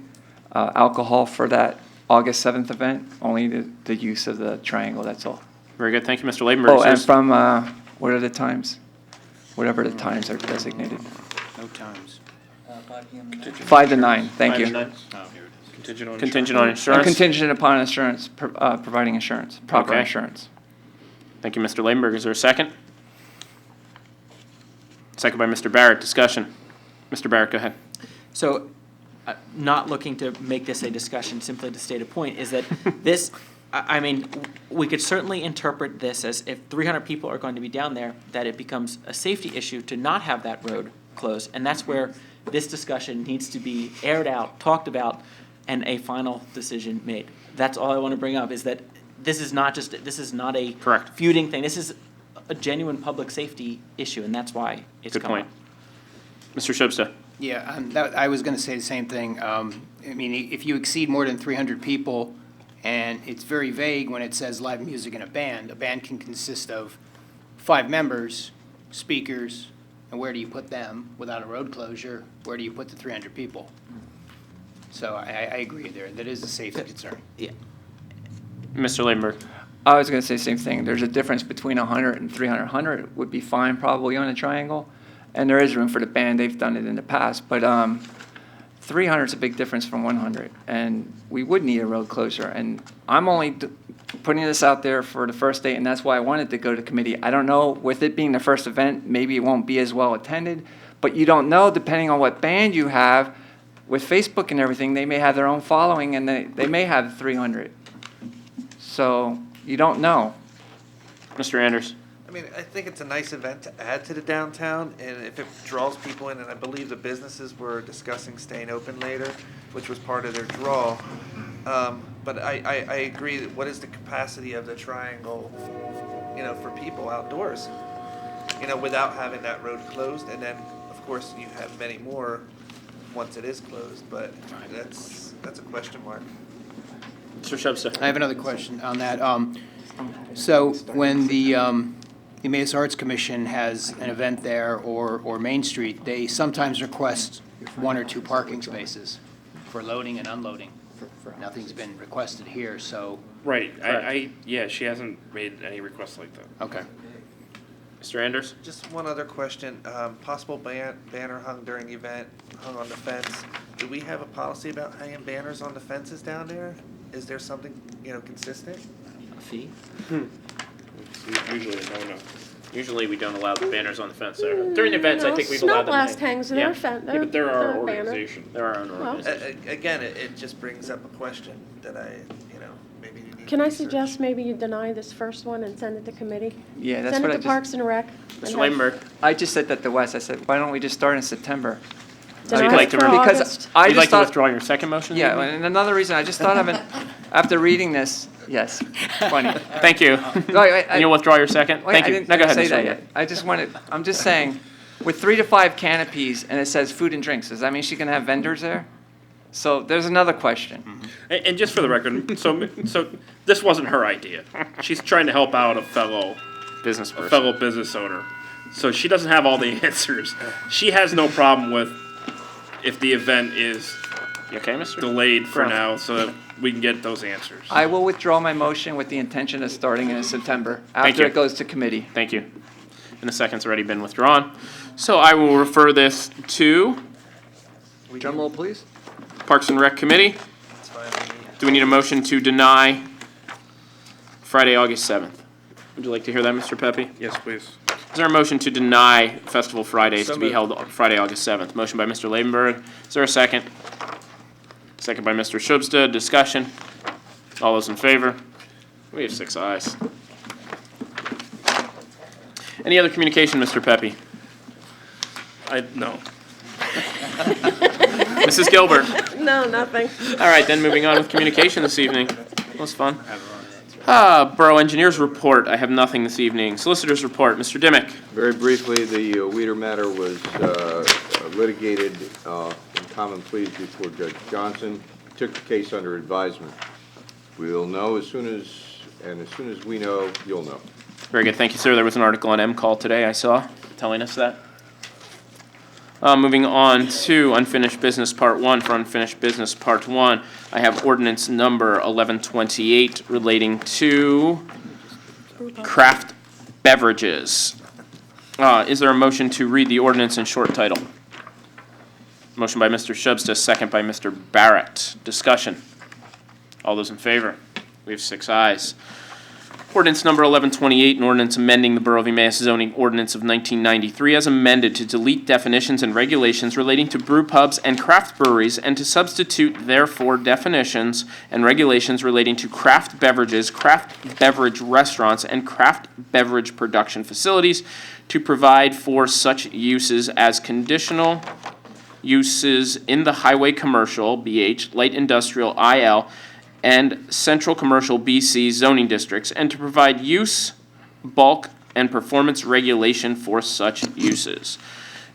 alcohol for that August 7th event, only the use of the triangle, that's all. Very good. Thank you, Mr. Ladenburg. Oh, Is and there- from, what are the times? Whatever the times are designated. No times. 5 to 9, thank you. Contingent on Contingent on And insurance? contingent upon insurance, providing insurance, proper Okay. insurance. Thank you, Mr. Ladenburg. Is there a second? Second by Mr. Barrett. Discussion. Mr. Barrett, go ahead. So, not looking to make this a discussion, simply to state a point, is that this, I mean, we could certainly interpret this as if 300 people are going to be down there, that it becomes a safety issue to not have that road closed. And that's where this discussion needs to be aired out, talked about, and a final decision made. That's all I want to bring up, is that this is not a Correct. feuding thing. This is a genuine public safety issue, and that's why it's Good come point. up. Mr. Shubsta. Yeah, I was going to say the same thing. I mean, if you exceed more than 300 people, and it's very vague when it says live music and a band can consist of 5 members, speakers, and where do you put them without a road closure? Where do you put the 300 people? So I agree there. That is a safety concern. Mr. Ladenburg. I was gonna say the same thing. There's a difference between 100 and 300. 100 would be fine probably on a triangle, and there is room for the band. They've done it in the past, but 300 is a big difference from 100, and we would need a road closure. And I'm only putting this out there for the first date, and that's why I wanted to go to committee. I don't know, with it being the first event, maybe it won't be as well attended, but you don't know, depending on what band you have, with Facebook and everything, they may have their own following, and they may have 300. So you don't know. Mr. Anders. I mean, I think it's a nice event to add to the downtown, and if it draws people in, and I believe the businesses were discussing staying open later, which was part of their draw. But I agree that what is the capacity of the triangle, you know, for people outdoors? You know, without having that road closed, and then, of course, you have many more once it is closed, but that's a question mark. Mr. Shubsta. I have another question on that. So when the Emmaus Arts Commission has an event there or Main Street, they sometimes request 1 or 2 parking spaces for loading and unloading. Nothing's been requested here, so, Right, yeah, she hasn't made any requests like that. okay. Mr. Anders. Just one other question, possible banner hung during the event, hung on the fence. Do we have a policy about hanging banners on the fences down there? Is there something, you know, consistent? A fee? Usually, no. Usually, we don't allow the banners on the fence there. During events, I think we've allowed them. Snow Blast hangs in Yeah. our fence. Yeah, but they're our banner. organization. They're our own organization. Again, it just brings up a question that maybe you need to Can I research. suggest maybe you deny this first one and send it to committee? Yeah, that's Send what it I to just, Parks and Rec. Mr. Ladenburg. I just said that to Wes. I said, why don't we just start in September? you'd Deny like it to for Because August. I You'd just like to thought, withdraw your second motion? yeah, maybe? and another reason, I just thought of it, after reading this, Yes, funny. Thank you. I- And you'll withdraw your second? Wait, Thank I you. didn't No, go ahead, say Mr. that Lambert. yet. I just wanted, I'm just saying, with 3 to 5 canopies and it says food and drinks, does that mean she can have vendors there? So there's another question. And just for the record, so this wasn't her idea. She's trying to help out a fellow Business person. business owner. So she doesn't have all the answers. She has no problem with if the event is You okay, mister? delayed for Brown. now so that we can get those answers. I will withdraw my motion with the intention of starting in September, Thank after you. it goes to committee. Thank you. And the second's already been withdrawn. So I will refer this to Drum roll, please. Parks and Rec Committee. It's fine with me. Do we need a motion to deny Friday, August 7th? Would you like to hear that, Mr. Pepe? Yes, please. Is there a motion to deny Festival Fridays So to be moved. held on Friday, August 7th? Motion by Mr. Labenberg. Is there a second? Second by Mr. Shubsta. Discussion. All those in favor? We have 6 ayes. Any other communication, Mr. Pepe? No. Mrs. Gilbert? No, nothing. All right, then moving on with communication this evening. That was fun. Borough Engineers Report. I have nothing this evening. Solicitors Report. Mr. Dimick. Very briefly, the Weeder matter was litigated in common pleas before Judge Johnson. Took the case under advisement. We'll know as soon as we know, you'll know. Very good, thank you, sir. There was an article on M-Call today, I saw, telling us that. Moving on to unfinished business part 1. For unfinished business part 1, I have ordinance number 1128 relating to craft beverages. Is there a motion to read the ordinance in short title? Motion by Mr. Shubsta, second by Mr. Barrett. Discussion. All those in favor? We have 6 ayes. Ordinance number 1128, an ordinance amending the Borough of Emmaus zoning ordinance of 1993 as amended to delete definitions and regulations relating to brew pubs and craft breweries and to substitute therefore definitions and regulations relating to craft beverages, craft beverage restaurants, and craft beverage production facilities to provide for such uses as conditional uses in the highway commercial, BH, light industrial, IL, and central commercial, BC zoning districts, and to provide use, bulk, and performance regulation for such uses.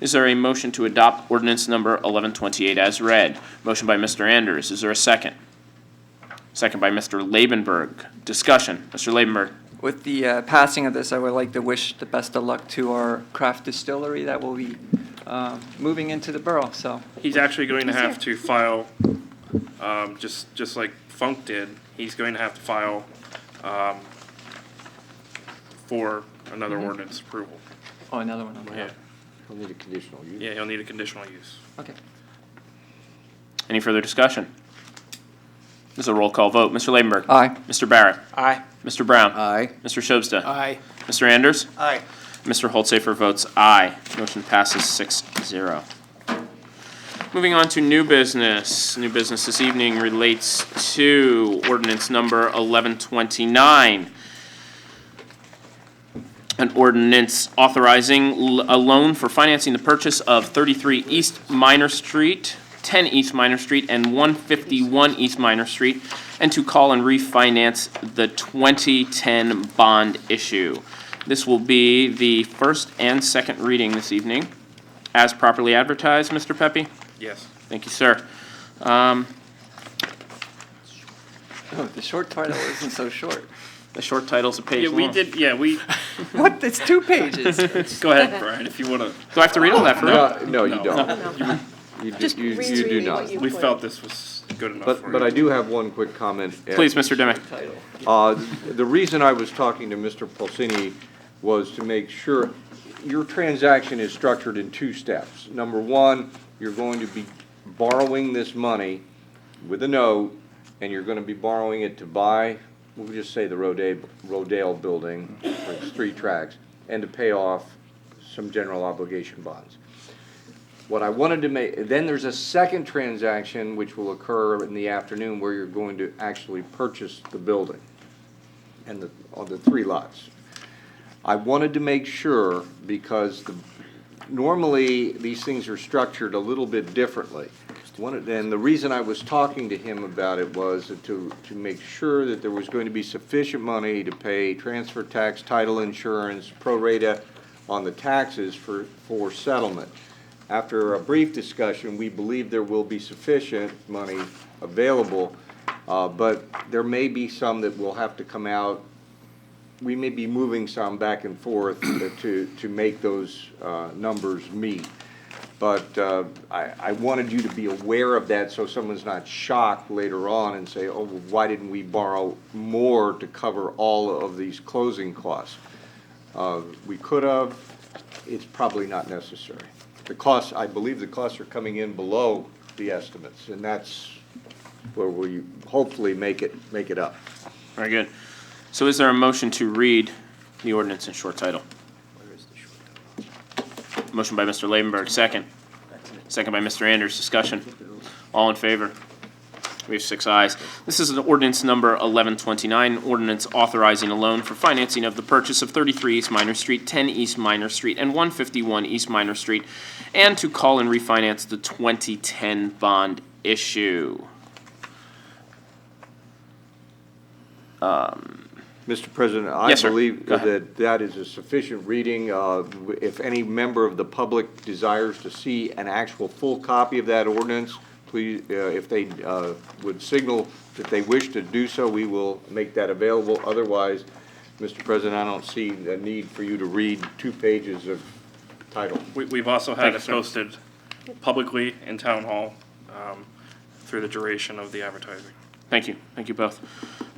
Is there a motion to adopt ordinance number 1128 as read? Motion by Mr. Anders. Is there a second? Second by Mr. Labenberg. Discussion. Mr. Labenberg. With the passing of this, I would like to wish the best of luck to our craft distillery that will be moving into the borough, so. He's actually going to have to file, just like Funk did, he's going to have to file for another ordinance approval. Oh, another one, okay. Yeah, We'll need a conditional use. yeah, he'll need a conditional use. Okay. Any further discussion? This is a roll call vote. Mr. Labenberg. Aye. Mr. Barrett. Aye. Mr. Brown. Aye. Mr. Shubsta. Aye. Mr. Anders. Aye. Mr. Holtsafer votes aye. Motion passes 6-0. Moving on to new business. New business this evening relates to ordinance number 1129. An ordinance authorizing a loan for financing the purchase of 33 East Minor Street, 10 East Minor Street, and 151 East Minor Street, and to call and refinance the 2010 bond issue. This will be the first and second reading this evening, as properly advertised, Mr. Pepe. Yes. Thank you, sir. Oh, the short title isn't so short. The short title's a page Yeah, long. we did, yeah, we, What? It's 2 pages. go ahead, Brian, if you wanna, Do I have to read all that for real? No, you No. don't. You do- Just you do rereading not. what you we put. felt this was good enough for you. But I do have one quick comment. Please, Mr. Dimick. The reason I was talking to Mr. Pulsini was to make sure your transaction is structured in 2 steps. Number 1, you're going to be borrowing this money with a note, and you're going to be borrowing it to buy, we'll just say the Rodale building, for its 3 tracks, and to pay off some general obligation bonds. What I wanted to make, then there's a second transaction which will occur in the afternoon where you're going to actually purchase the building and on the 3 lots. I wanted to make sure, because normally these things are structured a little bit differently. And the reason I was talking to him about it was to make sure that there was going to be sufficient money to pay transfer tax, title insurance, pro rata on the taxes for settlement. After a brief discussion, we believe there will be sufficient money available, but there may be some that will have to come out. We may be moving some back and forth to make those numbers meet. But I wanted you to be aware of that so someone's not shocked later on and say, oh, well, why didn't we borrow more to cover all of these closing costs? We could have. It's probably not necessary. The costs, I believe the costs are coming in below the estimates, and that's where we hopefully make it up. Very good. So is there a motion to read the ordinance in short title? Motion by Mr. Lavenberg, second. Second by Mr. Anders, discussion. All in favor? We have 6 ayes. This is an ordinance number 1129, ordinance authorizing a loan for financing of the purchase of 33 East Minor Street, 10 East Minor Street, and 151 East Minor Street, and to call and refinance the 2010 bond issue. Mr. President, I Yes, sir. believe Go ahead. that that is a sufficient reading. If any member of the public desires to see an actual full copy of that ordinance, please, if they would signal that they wish to do so, we will make that available. Otherwise, Mr. President, I don't see a need for you to read 2 pages of title. We've also Thank had you, it sir. posted publicly in town hall through the duration of the advertising. Thank you. Thank you both.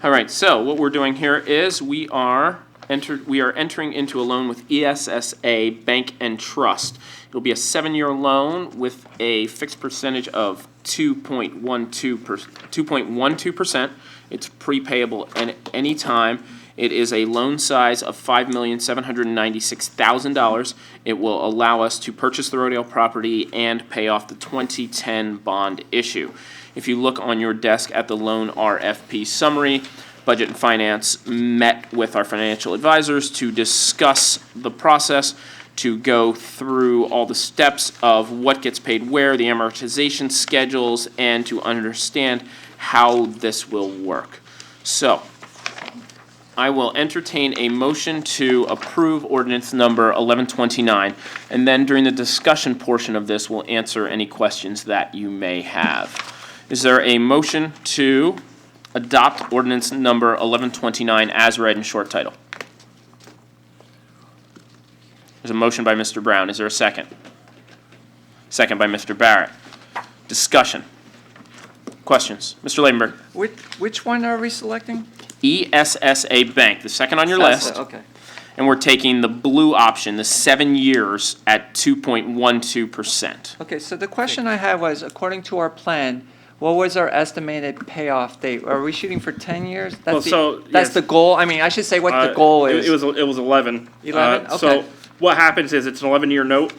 All right, so what we're doing here is we are entering into a loan with ESSA Bank and Trust. It'll be a 7-year loan with a fixed percentage of 2.12%. It's prepayable at any time. It is a loan size of $5,796,000. It will allow us to purchase the Rodale property and pay off the 2010 bond issue. If you look on your desk at the loan RFP summary, Budget and Finance met with our financial advisors to discuss the process, to go through all the steps of what gets paid where, the amortization schedules, and to understand how this will work. So, I will entertain a motion to approve ordinance number 1129, and then during the discussion portion of this, we'll answer any questions that you may have. Is there a motion to adopt ordinance number 1129 as read in short title? There's a motion by Mr. Brown. Is there a second? Second by Mr. Barrett. Discussion. Questions? Mr. Lavenberg. Which one are we selecting? ESSA Bank, the second on your list. Okay. And we're taking the blue option, the 7 years at 2.12%. Okay, so the question I had was, according to our plan, what was our estimated payoff date? Are we shooting for 10 years? Well, so, That's yes. the goal? I mean, I should say what the goal is. It was 11. 11? So Okay. what happens is it's an 11-year note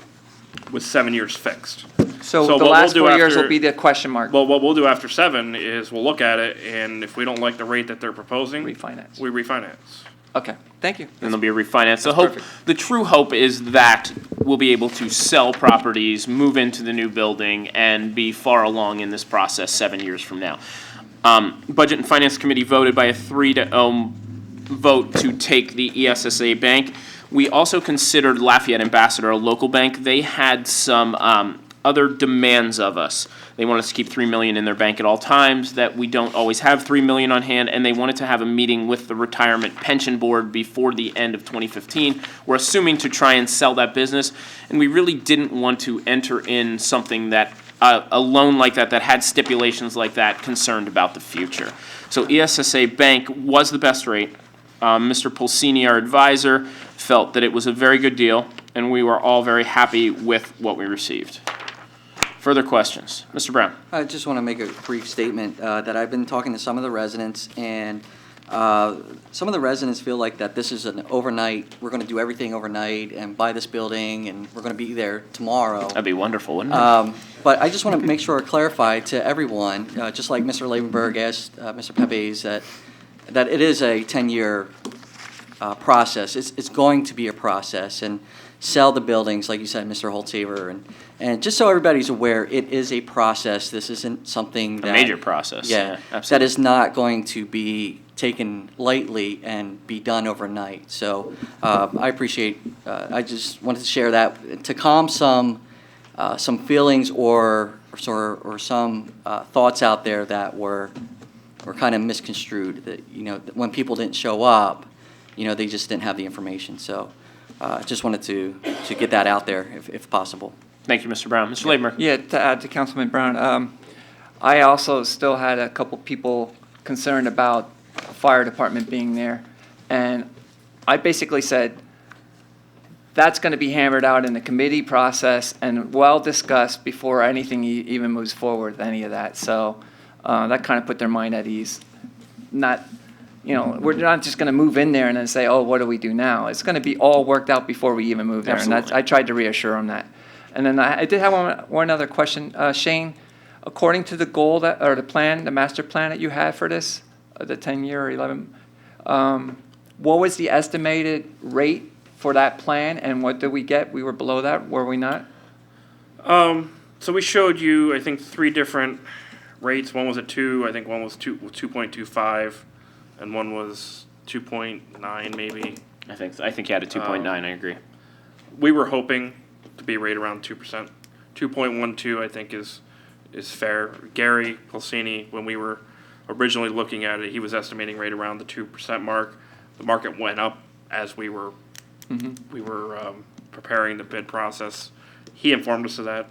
with 7 years fixed. So so the what last we'll do 4 years after- will be the question mark. Well, what we'll do after 7 is we'll look at it, and if we don't like the rate that they're proposing, Refinance. we refinance. Okay, thank you. And there'll be a refinance. The true hope is that we'll be able to sell properties, move into the new building, and be far along in this process 7 years from now. Budget and Finance Committee voted by a 3-0 vote to take the ESSA Bank. We also considered Lafayette Ambassador, a local bank. They had some other demands of us. They want us to keep $3 million in their bank at all times, that we don't always have $3 million on hand, and they wanted to have a meeting with the Retirement Pension Board before the end of 2015. We're assuming to try and sell that business, and we really didn't want to enter in something that, a loan like that had stipulations like that, concerned about the future. So ESSA Bank was the best rate. Mr. Pulsini, our advisor, felt that it was a very good deal, and we were all very happy with what we received. Further questions? Mr. Brown? I just want to make a brief statement that I've been talking to some of the residents, and some of the residents feel like that this is an overnight, we're going to do everything overnight and buy this building, and we're going to be there tomorrow. That'd be wonderful, wouldn't it? But I just want to make sure I clarify to everyone, just like Mr. Lavenberg asked Mr. Pepes, that it is a 10-year process. It's going to be a process, and sell the buildings, like you said, Mr. Holtzaver, and just so everybody's aware, it is a process. This isn't something A that. major process. Yeah, that absolutely. is not going to be taken lightly and be done overnight. So I appreciate, I just wanted to share that to calm some feelings or some thoughts out there that were kind of misconstrued, that, when people didn't show up, they just didn't have the information. So I just wanted to get that out there if possible. Thank you, Mr. Brown. Mr. Laidmer. Yeah, to add to Councilman Brown, I also still had a couple people concerned about the fire department being there. And I basically said, that's going to be hammered out in the committee process and well discussed before anything even moves forward with any of that. So that kind of put their mind at ease. We're not just going to move in there and then say, oh, what do we do now? It's going to be all worked out before we even move there. And Absolutely. I tried to reassure them that. And then I did have one other question. Shane, according to the goal or the plan, the master plan that you had for this, the 10-year or 11, what was the estimated rate for that plan, and what did we get? We were below that, were we not? So we showed you, I think, 3 different rates. One was a 2, I think one was 2.25, and one was 2.9 maybe. I think you had a 2.9, I agree. We were hoping to be right around 2%. 2.12, I think, is fair. Gary Pulsini, when we were originally looking at it, he was estimating right around the 2% mark. The market went up as we were preparing the bid process. He informed us of that,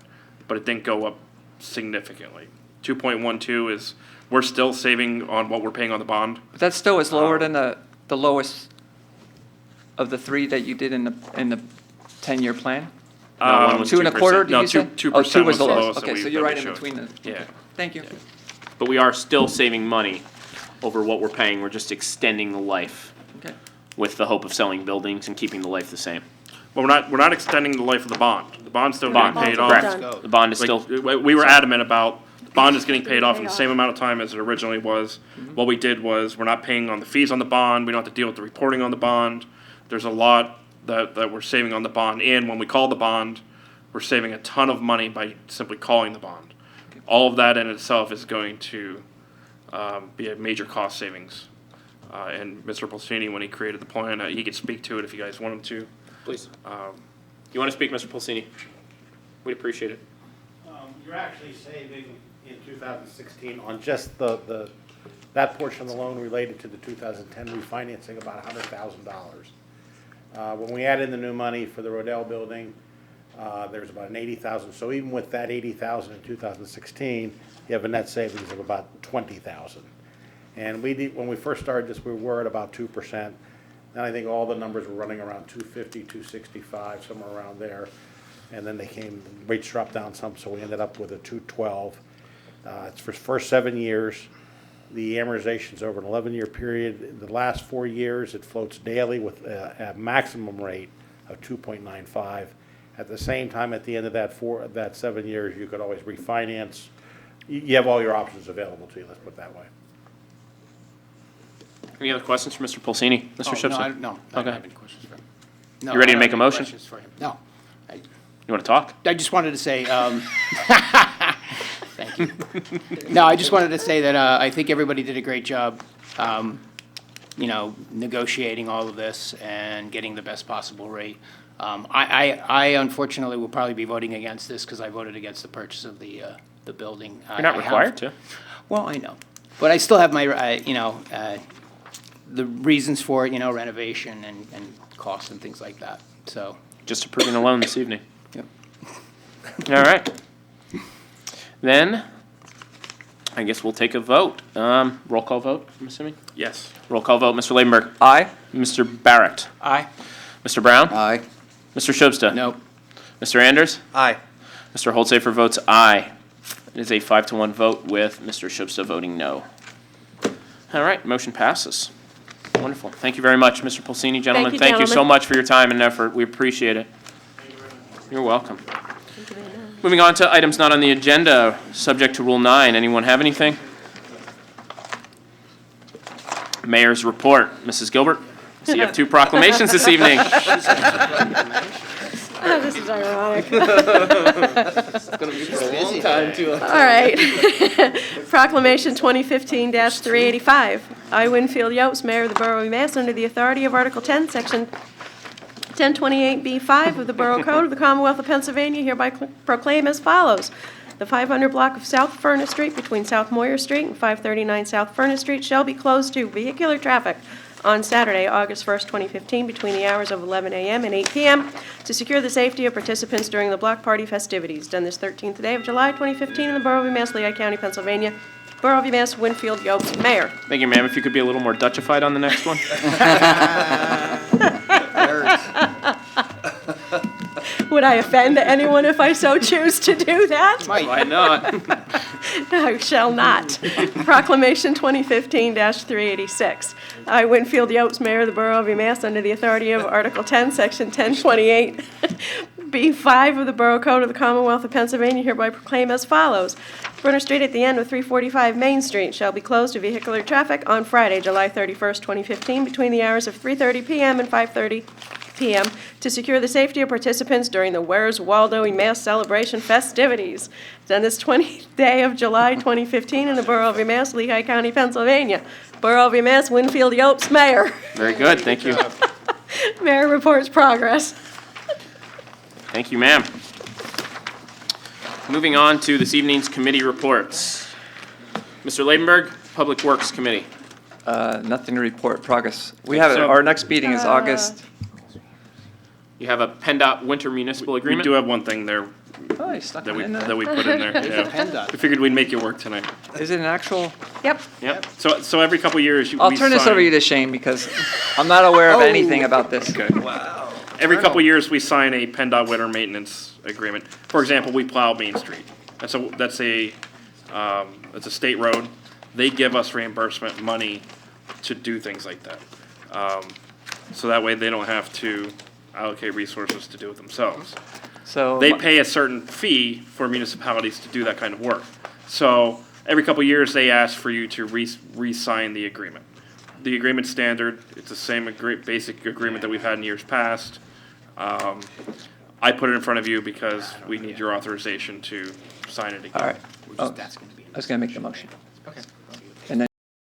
but it didn't go up significantly. 2.12 is, we're still saving on what we're paying on the bond. But that still is lower than the lowest of the 3 that you did in the 10-year plan? No, one was 2.25, did No, you say? 2% Oh, 2 was the lowest. lowest that Okay, so we you're right in showed. between the. Yeah. Okay. Thank you. But we are still saving money over what we're paying. We're just extending the life Okay. with the hope of selling buildings and keeping the life the same. Well, we're not extending the life of the bond. The bond's still Bond, getting paid Bond's off. done. The bond is Like, still, we were adamant about, the bond is getting paid off in the same amount of time as it originally was. What we did was, we're not paying on the fees on the bond, we don't have to deal with the reporting on the bond. There's a lot that we're saving on the bond, and when we call the bond, we're saving a ton of money by simply calling the bond. All of that in itself is going to be a major cost savings. And Mr. Pulsini, when he created the plan, he could speak to it if you guys want him to. please. You want to speak, Mr. Pulsini? We'd appreciate it. You're actually saving in 2016 on just that portion of the loan related to the 2010 refinancing about $100,000. When we add in the new money for the Rodell building, there's about an $80,000. So even with that $80,000 in 2016, you have a net savings of about $20,000. And when we first started this, we were at about 2%. And I think all the numbers were running around 250, 265, somewhere around there. And then rates dropped down some, so we ended up with a 212. It's for the first 7 years. The amortization's over an 11-year period. The last 4 years, it floats daily with a maximum rate of 2.95. At the same time, at the end of that 7 years, you could always refinance. You have all your options available to you, let's put it that way. Any other questions for Mr. Pulsini? Mr. Shipson? No, I Okay. don't have any questions for him. No, You ready I to don't make have a any motion? questions for him. No. You want to talk? I just wanted to say, thank you. No, I just wanted to say that I think everybody did a great job, negotiating all of this and getting the best possible rate. I unfortunately will probably be voting against this because I voted against the purchase of the building. You're not required to. Well, I know, but I still have my, the reasons for it, renovation and costs and things like that, so. Just approving a loan this evening. Yep. All right. Then, I guess we'll take a vote. Roll call vote, I'm assuming? Yes. Roll call vote, Mr. Ladenburg. Aye. Mr. Barrett. Aye. Mr. Brown. Aye. Mr. Shubsta. No. Mr. Anders. Aye. Mr. Holtzafer votes aye. It is a 5-1 vote with Mr. Shubsta voting no. All right, motion passes. Wonderful. Thank you very much, Mr. Pulsini, gentlemen. you, Thank you so gentlemen. much for your time and effort. We appreciate it. You're welcome. Moving on to items not on the agenda, subject to Rule 9. Anyone have anything? Mayor's report. Mrs. Gilbert, I see you have 2 proclamations this evening. Oh, this is ironic. It's gonna be for a long time, too. All right. Proclamation 2015-385. I, Winfield Yopes, Mayor of the Borough of Mass, under the authority of Article 10, Section 1028B5 of the Borough Code of the Commonwealth of Pennsylvania, hereby proclaim as follows. The 500 block of South Furnace Street between South Moyer Street and 539 South Furnace Street shall be closed to vehicular traffic on Saturday, August 1st, 2015, between the hours of 11 a.m. and 8 p.m. to secure the safety of participants during the block party festivities. Done this 13th day of July, 2015, in the Borough of Mass, Lehigh County, Pennsylvania. Borough of Mass, Winfield Yopes, Mayor. Thank you, ma'am. If you could be a little more Dutchified on the next one. Would I offend anyone if I so choose to do that? Why not? I shall not. Proclamation 2015-386. I, Winfield Yopes, Mayor of the Borough of Mass, under the authority of Article 10, Section 1028B5 of the Borough Code of the Commonwealth of Pennsylvania, hereby proclaim as follows. Furnace Street at the end of 345 Main Street shall be closed to vehicular traffic on Friday, July 31st, 2015, between the hours of 3:30 p.m. and 5:30 p.m. to secure the safety of participants during the Where's Waldo Mass celebration festivities. Done this 20th day of July 2015 in the Borough of Mass, Lehigh County, Pennsylvania. Borough of Mass, Winfield Yopes, Mayor. Very good. Thank you. Mayor reports progress. Thank you, ma'am. Moving on to this evening's committee reports. Mr. Labenberg, Public Works Committee. Nothing to report, progress. We have, our next meeting is August. You have a PennDOT winter municipal We agreement? do have one thing there Oh, you stuck that it we, in there. that we put in there. Yeah. PennDOT. We figured we'd make it work tonight. Is it an actual? Yep. Yep. So every couple years, I'll we turn this sign- over you to Shane because I'm not aware of anything about this. Okay. Wow. Every couple years, we sign a PennDOT winter maintenance agreement. For example, we plow Main Street. That's a state road. They give us reimbursement money to do things like that. So that way they don't have to allocate resources to do it themselves. So They pay a certain fee for municipalities to do that kind of work. So every couple of years, they ask for you to re-sign the agreement. The agreement's standard. It's the same basic agreement that we've had in years past. I put it in front of you because we need your authorization to sign it again. all right. Oh, That's going to be. I was going to make the motion.